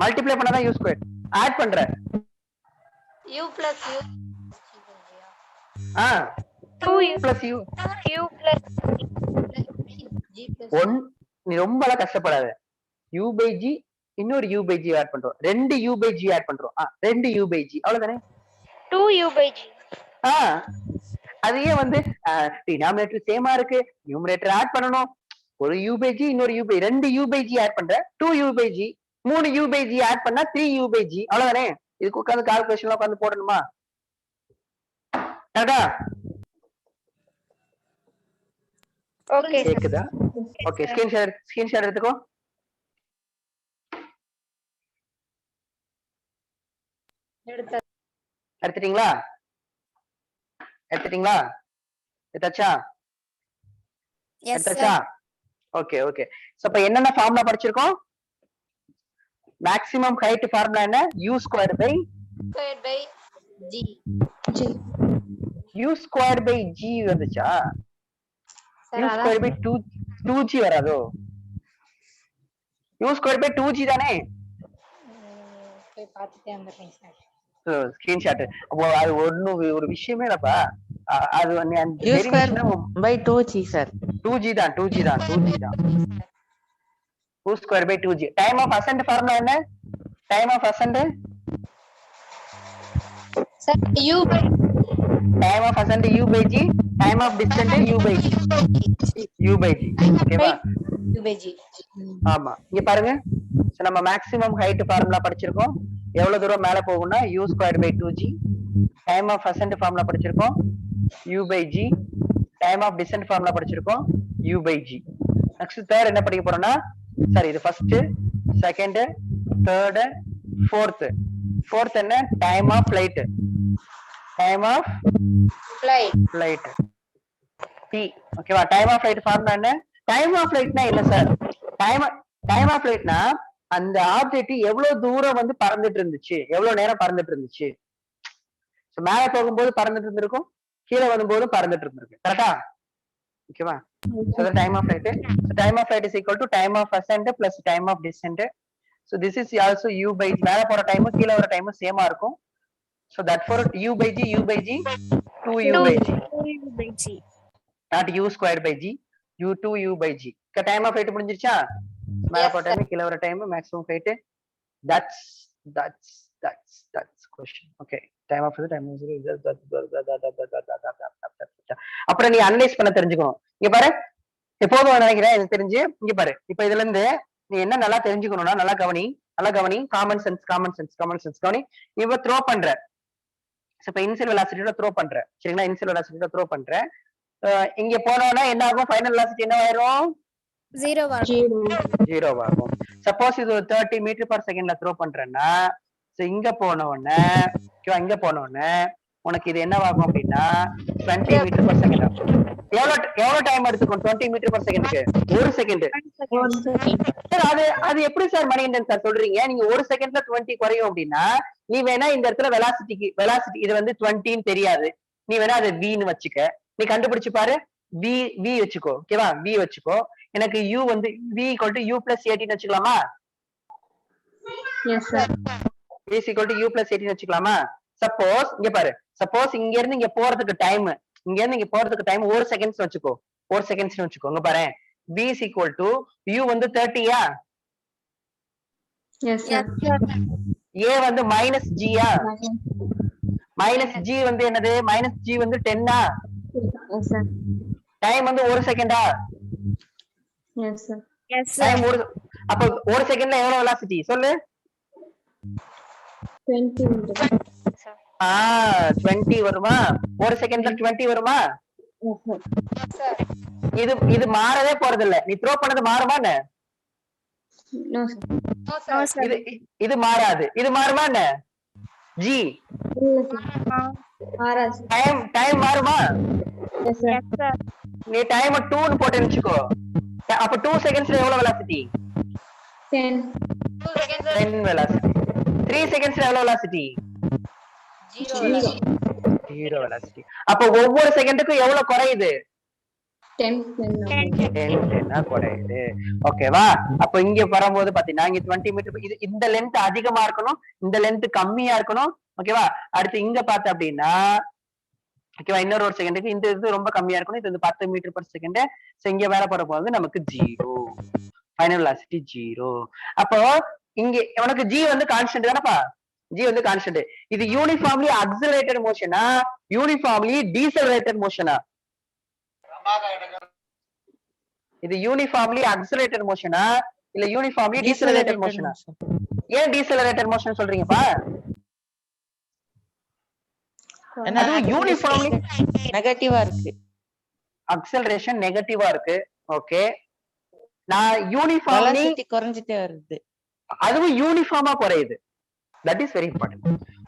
மல்டிப்ளை பண்ணாதான் u ஸ்கொயர். ஆட் பண்ற u plus u 2u plus u plus g plus 1. நீ ரொம்ப கஷ்டப்படாத. u by g இன்னொரு u by g ஆட் பண்றோம், 2 u by g ஆட் பண்றோம். 2 u by g அவ்வளவுதானே? 2u by g. அதையே வந்து டினாமினேட்டர் சேமா இருக்கு, நியூமரேட்டர் ஆட் பண்ணணும். ஒரு u by g இன்னொரு u by 2 u by g add பண்ற, 2u by g. 3 u by g add பண்ணா 3u by g அவ்வளவுதானே? இதுக்கு உட்கார்ந்து கால்குலேஷன்ல உட்கார்ந்து போடணுமா? கரெக்ட்டா? ஓகே கேக்குதா? ஓகே, ஸ்கிரீன்ஷாட் எடுத்துக்கோ. எடுத்துட்டீங்களா? எடுத்தாச்சா? ஓகே. சோ அப்ப என்னென்ன ஃபார்முலா படிச்சிருக்கோம்? மேக்ஸிமம் ஹைட் ஃபார்முலா என்ன? u square by g. u square by g வந்துச்சா? u ஸ்கொயர் பை 2g வராதோ? u ஸ்கொயர் பை 2g தானே? போய் பார்த்துட்டே வந்துடுறேன் சார். ஸ்கிரீன்ஷாட். அப்போ அது ஒரு விஷயமே இல்லப்பா. அது U square by 2G sir. 2G தான் 2G தான் 2G தான். U square by 2G. Time of ascent formula என்ன? Time of ascent sir U by time of ascent U by G, time of distant U by G. U by G. ஓகேவா? U by G. ஆமா. இங்க பாருங்க. நம்ம maximum height formula படிச்சிருக்கோம். எவ்வளவு தூரம் மேல போகும்னா U square by 2G. Time of ascent formula படிச்சிருக்கோம் U by G. Time of distant formula படிச்சிருக்கோம் U by G. Next third என்ன படிக்க போறோம்னா சாரி இது first, second, third, fourth. Fourth என்ன? Time of flight. Time of flight T. ஓகேவா? Time of flight formula என்ன? Time of ஃளைட்னா என்ன சார்? டைம் ஆஃப் ஃளைட்னா அந்த ஆப்ஜெக்ட் எவ்வளவு தூரம் வந்து பறந்துட்டு இருந்துச்சு, எவ்வளவு நேரம் பறந்துட்டு இருந்துச்சு. மேல போகும்போது பறந்துட்டு இருந்திருக்கும், கீழே வரும்போது பறந்துட்டு இருந்திருக்கு. கரெக்டா? ஓகேவா? So the time of flight. So time of flight is equal to time of ascent plus time of descent. So this is also U by G. மேல போற டைம் கீழே வர டைம் சேமா இருக்கும். So that for U by G 2U by G. 2U by G. Not U square by G. U 2U by G. Time of flight முடிஞ்சிருச்சா? மேல போற time கீழே வர time maximum flight. That's question. Okay. Time of flight, time of அப்புறம் நீ analyse பண்ண தெரிஞ்சுக்கணும். இங்க பாரு, எப்போதும் நினைக்கிறேன் எனக்கு தெரிஞ்சு. இங்க பாரு, இப்ப இதுல இருந்து நீ என்ன நல்லா தெரிஞ்சுக்கணும்னா நல்லா கவனி. காமன் சென்ஸ் கவனி. இவ த்ரோ பண்ற, இப்ப இனிஷியல் வெலாசிட்டியோட த்ரோ பண்ற, சரிங்களா? இனிஷியல் வெலாசிட்டியோட த்ரோ பண்ற. இங்க போனோம்னா என்ன ஆகும்? ஃபைனல் வெலாசிட்டி என்ன ஆயிரும்? 0 ஆகும். சப்போஸ் இது 30 மீட்டர் பர் செகண்ட்ல த்ரோ பண்றேன்னா இங்க போன உடனே உனக்கு இது என்னவாகும் அப்படின்னா 20 மீட்டர் பர் செகண்ட் ஆகும். எவ்வளவு டைம் எடுத்துக்கும் 20 மீட்டர் பர் செகண்ட்க்கு? 1 செகண்ட். அது எப்படி சார் மணிகண்டன் சார் சொல்றீங்க? நீங்க 1 செகண்ட்ல 20 குறையும் அப்படின்னா நீ வேணா இந்த இடத்துல வெலாசிட்டி இது வந்து 20ன்னு தெரியாது, நீ வேணா அதை v ன்னு வச்சுக்க, நீ கண்டுபிடிச்சு பாரு. v வச்சுக்கோ. ஓகேவா? v வச்சுக்கோ. எனக்கு u வந்து v equal to u plus 18 வச்சுக்கலாமா? Yes sir. v is equal to u plus 18 வச்சுக்கலாமா? சப்போஸ் இங்க பாரு, சப்போஸ் இங்க இருந்து இங்க போறதுக்கு டைம் 1 செகண்ட்ஸ் வச்சுக்கோ. 1 செகண்ட்ஸ் வச்சுக்கோ. இங்க பாரு, v is equal to u வந்து 30யா? Yes sir. a வந்து minus g யா? minus g வந்து என்னது? minus g வந்து 10 ஆ? Yes sir. டைம் வந்து 1 செகண்டா? Yes sir. டைம் அப்ப 1 செகண்ட்ல எவ்வளவு வெலாசிட்டி சொல்லு? 20 meter. 20 வருமா? 1 செகண்ட்ல 20 வருமா? இது மாறவே போறது இல்ல. நீ த்ரோ பண்ணது மாறுமா? No sir. இது மாறாது. இது மாறுமா? ஜி டைம் மாறுமா? Yes sir. நீ டைம் 2 ன்னு போட்டு வெச்சுக்கோ. அப்ப 2 செகண்ட்ஸ்ல எவ்வளவு வெலாசிட்டி? 10 வெலாசிட்டி. 3 செகண்ட்ஸ்ல எவ்வளவு வெலாசிட்டி? 0 வெலாசிட்டி. அப்ப ஒவ்வொரு செகண்டுக்கும் எவ்வளவு குறையுது? 10 குறையுது. ஓகேவா? அப்ப இங்க வரும்போது பாத்தீங்கன்னா இங்க 20 மீட்டர், இந்த லென்த் அதிகமா இருக்கணும், இந்த லென்த் கம்மியா இருக்கணும். ஓகேவா? அடுத்து இங்க பார்த்த அப்படின்னா ஓகேவா, இன்னொரு ஒரு செகண்டுக்கு இந்த இது ரொம்ப கம்மியா இருக்கணும், இது வந்து 10 மீட்டர் பர் செகண்ட். சோ இங்க வேலை போற போது நமக்கு 0, ஃபைனல் வெலாசிட்டி 0. அப்போ இங்க உனக்கு g வந்து கான்ஸ்டன்ட் தானப்பா? g வந்து கான்ஸ்டன்ட். இது யூனிஃபார்ம்லி அக்ஸலரேட்டட் மோஷனா யூனிஃபார்ம்லி டீசலரேட்டட் மோஷனா? இது யூனிஃபார்ம்லி அக்ஸலரேட்டட் மோஷனா இல்ல யூனிஃபார்ம்லி டீசலரேட்டட் மோஷனா? ஏன் டீசலரேட்டட் மோஷன் சொல்றீங்கப்பா? அது யூனிஃபார்ம்லி நெகட்டிவா இருக்கு, அக்ஸலரேஷன் நெகட்டிவா இருக்கு. ஓகே, நான் யூனிஃபார்ம்லி குறைஞ்சிட்டே வருது, அதுவும் யூனிஃபார்மா குறையுது. That is very important.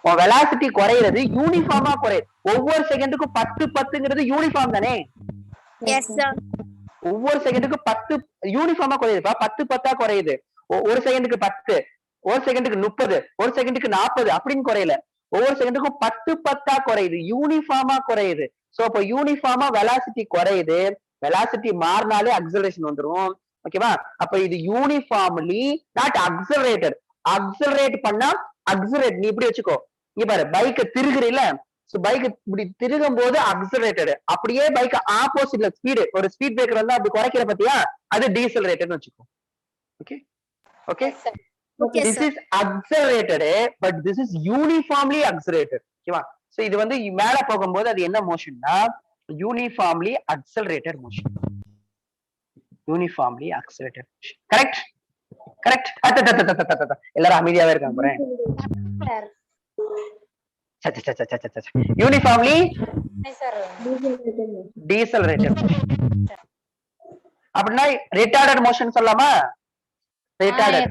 உன் வெலாசிட்டி குறையிறது யூனிஃபார்மா குறையுது. ஒவ்வொரு செகண்டுக்கும் 10 யூனிஃபார்ம் தானே? Yes sir. ஒவ்வொரு செகண்டுக்கு 10 யூனிஃபார்மா குறையுதுப்பா. 10 குறையுது. ஒரு செகண்டுக்கு 10, ஒரு செகண்டுக்கு 30, ஒரு செகண்டுக்கு 40 அப்படின்னு குறையல. ஒவ்வொரு செகண்டுக்கும் 10 குறையுது, யூனிஃபார்மா குறையுது. சோ அப்ப யூனிஃபார்மா வெலாசிட்டி குறையுது. வெலாசிட்டி மாறினாலே அக்ஸலரேஷன் வந்துரும். ஓகேவா? அப்ப இது யூனிஃபார்ம்லி நாட் அக்ஸலரேட்டட். அக்ஸலரேட் பண்ணா அக்ஸலரேட். நீ இப்படி வச்சுக்கோ, இங்க பாரு பைக்க திருகுறீல, சோ பைக் இப்படி திருகும் போது அக்ஸலரேட்டட். அப்படியே பைக் ஆப்போசிட்ல ஒரு ஸ்பீட் பிரேக்கர் வந்து அப்படி குறைக்கிற பத்தியா, அது டீசலரேட்டட்னு வச்சுக்கோ. Okay okay, Okay, this sir. is accelerated but this is uniformly accelerated. ஓகேவா? சோ இது வந்து மேல போகும்போது அது என்ன மோஷன்னா uniformly accelerated motion. uniformly accelerated motion. correct correct. எல்லாரும் அமைதியாவே இருக்காங்க பாரு. uniformly decelerated motion. அப்படின்னா retarded motion சொல்லலாமா? retarded,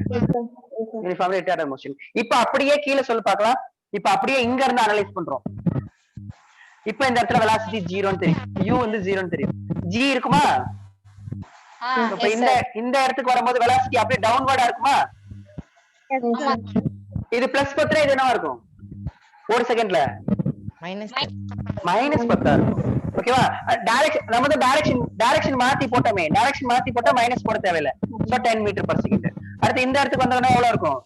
uniformly retarded motion. இப்ப அப்படியே கீழே சொல்லு பார்க்கலாம். இப்ப அப்படியே இங்க இருந்து அனலைஸ் பண்றோம். இப்ப இந்த இடத்துல வெலாசிட்டி 0 தெரியும், u வந்து 0 தெரியும், g இருக்குமா? இப்ப இந்த இடத்துக்கு வரும்போது வெலாசிட்டி அப்படியே டவுன்வர்டா இருக்குமா? இது பிளஸ் 10 இது என்னவா இருக்கும்? ஒரு செகண்ட்ல மைனஸ் 10 இருக்கும். ஓகேவா? டைரக்ஷன் நம்ம வந்து டைரக்ஷன் மாத்தி போட்டோமே, டைரக்ஷன் மாத்தி போட்டா மைனஸ் போட தேவையில்ல. சோ 10 மீட்டர் per second. அடுத்து இந்த இடத்துக்கு வந்தோம்னா எவ்வளவு இருக்கும்?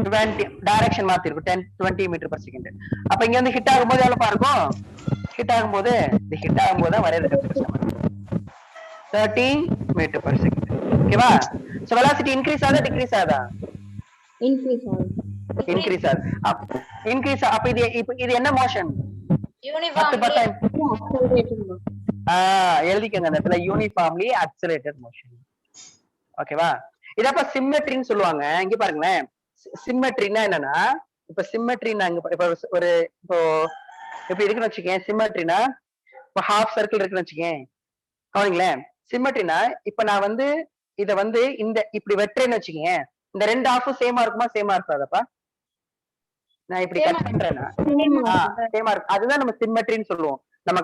-20. டைரக்ஷன் மாத்தி இருக்கும், 20 மீட்டர் per second. அப்ப இங்க வந்து ஹிட் ஆகும்போது எவ்வளவு இருக்கும்? ஹிட் ஆகும்போது தான் வரையறது கஷ்டமா இருக்கும். 30 மீட்டர் per second. ஓகேவா? சோ வெலாசிட்டி இன்கிரீஸ் ஆகுதா டிக்ரீஸ் ஆகுதா? இன்கிரீஸ் ஆகுது. அப்ப இது என்ன மோஷன்? எழுதிக்கங்க அந்த இடத்துல யூனிஃபார்ம்லி அக்ஸலரேட்டட் மோஷன். ஓகேவா? இதப்ப சிம்மெட்ரின்னு சொல்லுவாங்க. இங்க பாருங்களேன், சிம்மெட்ரினா என்னன்னா, இப்ப சிம்மெட்ரினா இப்ப ஒரு இப்போ எப்படி இருக்குன்னு வச்சுக்கேன். சிம்மெட்ரினா இப்ப ஹாஃப் சர்க்கிள் இருக்குன்னு வச்சுக்கேன். கவனிங்களேன், சிம்மெட்ரினா இப்ப நான் வந்து இத வந்து இந்த இப்படி வெட்டுறேன்னு வச்சுக்கேன். இந்த ரெண்டு ஹாஃபும் சேமா இருக்குமா? சேமா இருக்காதப்பா. நான் இப்படி கட் பண்றேன்னா சேமா இருக்கு, அதுதான் நம்ம சிம்மெட்ரின்னு சொல்லுவோம். நம்ம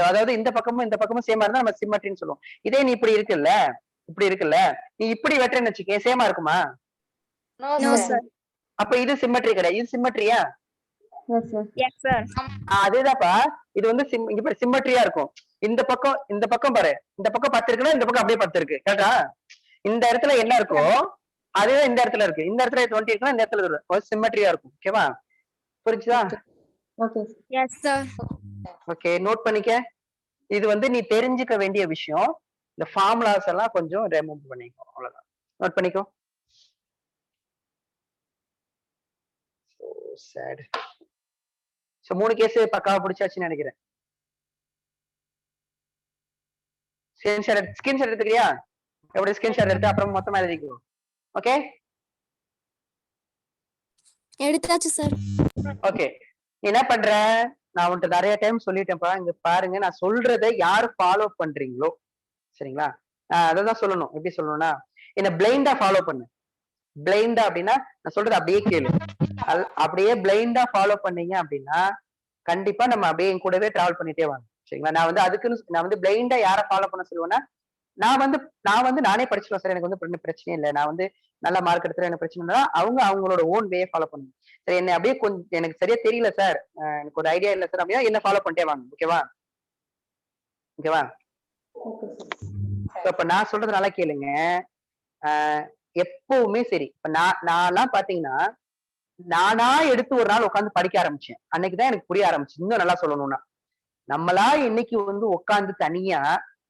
அதாவது இந்த பக்கமும் சேமா இருந்தா நம்ம சிம்மெட்ரின்னு சொல்லுவோம். இதே நீ இப்படி இருக்குல்ல, நீ இப்படி வெட்டுறேன்னு வச்சுக்கேன், சேமா இருக்குமா? No, sir. அப்ப இது சிம்மெட்ரி கிடையாது. இது சிம்மெட்ரியா? Yes, sir. அதேதான்ப்பா. இது வந்து இங்க சிம்மெட்ரியா இருக்கும். இந்த பக்கம் பாரு, இந்த பக்கம் 10 இருக்குன்னா இந்த பக்கம் அப்படியே 10 இருக்கு. கரெக்டா? இந்த இடத்துல என்ன இருக்கோ அதுவே இந்த இடத்துல இருக்கு. இந்த இடத்துல 20 இருக்குன்னா இந்த இடத்துல இருக்கு. சிம்மெட்ரியா இருக்கும். ஓகேவா? புரிஞ்சுதா? Yes, sir. ஓகே, நோட் பண்ணிக்க. இது வந்து நீ தெரிஞ்சுக்க வேண்டிய விஷயம். இந்த ஃபார்முலாஸ் எல்லாம் கொஞ்சம் ரிமூவ் பண்ணிக்கோ, அவ்வளவுதான். நோட் பண்ணிக்கோ. So sad. சோ 3 கேஸ் பக்காவா பிடிச்சாச்சுன்னு நினைக்கிறேன். ஸ்கிரீன்ஷாட் எடுத்துக்கிறியா? எப்படி ஸ்கிரீன்ஷாட் எடுத்து அப்புறம் மொத்தமா எழுதிக்கோ. ஓகே, எடுத்தாச்சு சார். ஓகே, நீ என்ன பண்ற? நான் உன்கிட்ட நிறைய டைம் சொல்லிட்டேன்ப்பா. இங்க பாருங்க, நான் சொல்றதை யாரு ஃபாலோ பண்றீங்களோ, சரிங்களா? அதான் சொல்லணும். எப்படி சொல்லணும்னா, என்ன பிளைண்டா ஃபாலோ பண்ணு. பிளைண்டா அப்படின்னா நான் சொல்றது அப்படியே கேளு. அப்படியே பிளைண்டா ஃபாலோ பண்ணீங்க அப்படின்னா கண்டிப்பா நம்ம அப்படியே என் கூடவே டிராவல் பண்ணிட்டே வாங்க, சரிங்களா? நான் வந்து பிளைண்டா யாரை ஃபாலோ பண்ண சொல்லுவேன்னா, நான் வந்து நானே படிச்சுடுவேன் சார், எனக்கு வந்து பிரச்சனை இல்லை, நான் வந்து நல்ல மார்க் எடுத்துறேன், எனக்கு பிரச்சனை இல்லை. அவங்களோட ஓன் வே ஃபாலோ பண்ணுங்க. சரி, என்ன அப்படியே கொஞ்சம் எனக்கு சரியா தெரியல சார், எனக்கு ஒரு ஐடியா இல்லை சார் அப்படின்னா என்ன ஃபாலோ பண்ணிட்டே வாங்க. ஓகேவா? இப்ப நான் சொல்றது நல்லா கேளுங்க. எப்பவுமே சரி, இப்ப நான்லாம் பாத்தீங்கன்னா நானா எடுத்து ஒரு நாள் உட்காந்து படிக்க ஆரம்பிச்சேன். அன்னைக்குதான் எனக்கு புரிய ஆரம்பிச்சு. இன்னும் நல்லா சொல்லணும்னா, நம்மளா இன்னைக்கு வந்து உட்காந்து தனியா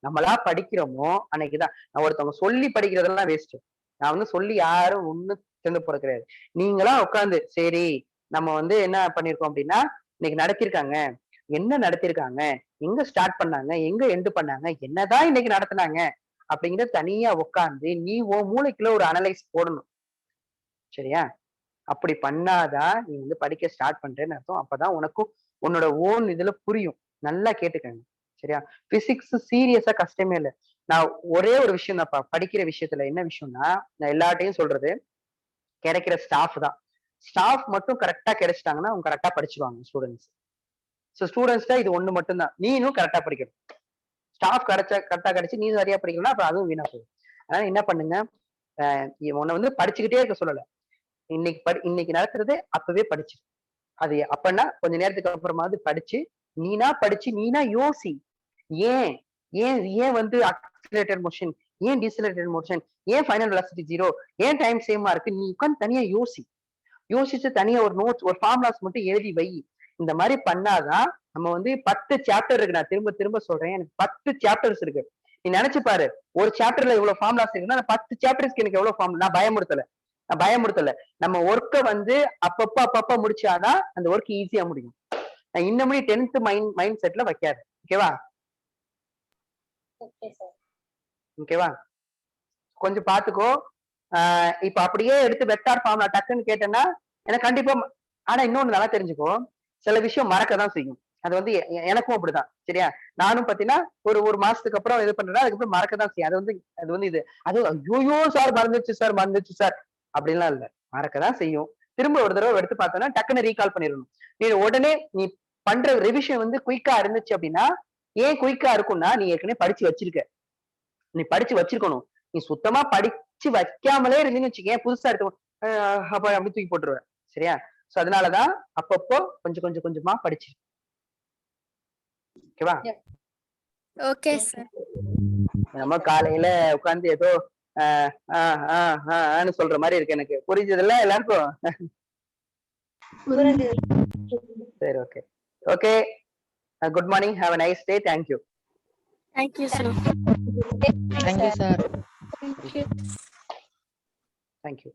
நம்மளா படிக்கிறோமோ அன்னைக்குதான். நான் ஒருத்தவங்க சொல்லி படிக்கிறதெல்லாம் வேஸ்ட். நான் வந்து சொல்லி யாரும் ஒண்ணும் சேர்ந்து போறது கிடையாது. நீங்களா உட்காந்து சரி நம்ம வந்து என்ன பண்ணிருக்கோம் அப்படின்னா, இன்னைக்கு நடத்திருக்காங்க, என்ன நடத்திருக்காங்க, எங்க ஸ்டார்ட் பண்ணாங்க, எங்க எண்டு பண்ணாங்க, என்னதான் இன்னைக்கு நடத்தினாங்க அப்படிங்கிறத தனியா உட்காந்து நீ உன் மூளைக்குள்ள ஒரு அனலைஸ் போடணும். சரியா? அப்படி பண்ணாதான் நீ வந்து படிக்க ஸ்டார்ட் பண்றேன்னு அர்த்தம். அப்பதான் உனக்கும் உன்னோட ஓன் இதுல புரியும். நல்லா கேட்டுக்கங்க, சரியா? பிசிக்ஸ் சீரியஸா கஷ்டமே இல்லை. நான் ஒரே ஒரு விஷயம் தான் படிக்கிற விஷயத்துல என்ன விஷயம்னா, நான் எல்லாட்டையும் சொல்றது, கிடைக்கிற ஸ்டாஃப் தான். ஸ்டாஃப் மட்டும் கரெக்டா கிடைச்சிட்டாங்கன்னா அவங்க கரெக்டா படிச்சுவாங்க ஸ்டூடெண்ட்ஸ். ஸோ ஸ்டூடெண்ட்ஸ் தான் இது ஒண்ணு மட்டும் தான். நீனும் கரெக்டா படிக்கணும். ஸ்டாஃப் கரெக்டா கிடைச்சு நீ சரியா படிக்கணும்னா அப்புறம் அதுவும் வீணா போகும். அதனால என்ன பண்ணுங்க, உன்னை வந்து படிச்சுக்கிட்டே இருக்க சொல்லல. இன்னைக்கு நடக்கிறது அப்பவே படிச்சு, அது அப்பன்னா கொஞ்ச நேரத்துக்கு அப்புறமாவது படிச்சு நீனா யோசி. ஏன் வந்து அக்ஸலரேட்டட் மோஷன் ஏன் டீசலரேட்டட் மோஷன், ஏன் ஃபைனல் வெலாசிட்டி 0, ஏன் டைம் சேமா இருக்கு, நீ உட்காந்து தனியா யோசிச்சு தனியா ஒரு நோட்ஸ் ஒரு ஃபார்முலாஸ் மட்டும் எழுதி வை. இந்த மாதிரி பண்ணாதான் நம்ம வந்து 10 சாப்டர் இருக்கு. நான் திரும்ப திரும்ப சொல்றேன், எனக்கு 10 சாப்டர்ஸ் இருக்கு. நீ நினைச்சு பாரு, ஒரு சாப்டர்ல இவ்வளவு ஃபார்முலாஸ் இருக்குன்னா 10 சாப்டர்ஸ்க்கு எனக்கு எவ்வளவு ஃபார்முலா. நான் பயமுறுத்தல. நம்ம ஒர்க்க வந்து அப்பப்ப முடிச்சாதான் அந்த ஒர்க் ஈஸியா முடியும். நான் இன்னமும் 10th மைண்ட் செட்ல வைக்காது. ஓகேவா? ஓகேவா? கொஞ்சம் பாத்துக்கோ. இப்ப அப்படியே எடுத்து வெக்டார் ஃபார்முலா டக்குன்னு கேட்டேன்னா எனக்கு கண்டிப்பா. ஆனா இன்னொன்னு நல்லா தெரிஞ்சுக்கோ, சில விஷயம் மறக்கதான் செய்யும். அது வந்து எனக்கும் அப்படிதான். சரியா? நானும் பாத்தீங்கன்னா ஒரு மாசத்துக்கு அப்புறம் இது பண்றேன்னா அதுக்கப்புறம் மறக்கதான் செய்யும். அது வந்து இது அது ஐயோ சார் மறந்துச்சு சார் அப்படின்லாம் இல்ல, மறக்கதான் செய்யும். திரும்ப ஒரு தடவை எடுத்து பார்த்தோன்னா டக்குன்னு ரீகால் பண்ணிடணும். நீ உடனே நீ பண்ற ரிவிஷன் வந்து குயிக்கா இருந்துச்சு அப்படின்னா, ஏன் குயிக்கா இருக்கும்னா நீ ஏற்கனவே படிச்சு வச்சிருக்க. நீ படிச்சு வச்சிருக்கணும். நீ சுத்தமா படிச்சு வைக்காமலே இருந்தீங்கன்னு வச்சுக்கேன், புதுசா எடுத்து அப்ப அப்படி தூக்கி போட்டுருவேன். சரியா? சோ அதனாலதான் அப்பப்போ கொஞ்சமா படிச்சு. ஓகேவா? Okay sir. நம்ம காலையில உட்கார்ந்து ஏதோ சொல்ற மாதிரி இருக்கு. எனக்கு புரிஞ்சதுல எல்லாருக்கும்? சரி, okay okay. Good morning, have a nice day. Thank you. Thank you, sir. Thank you, sir. Thank you. Thank you.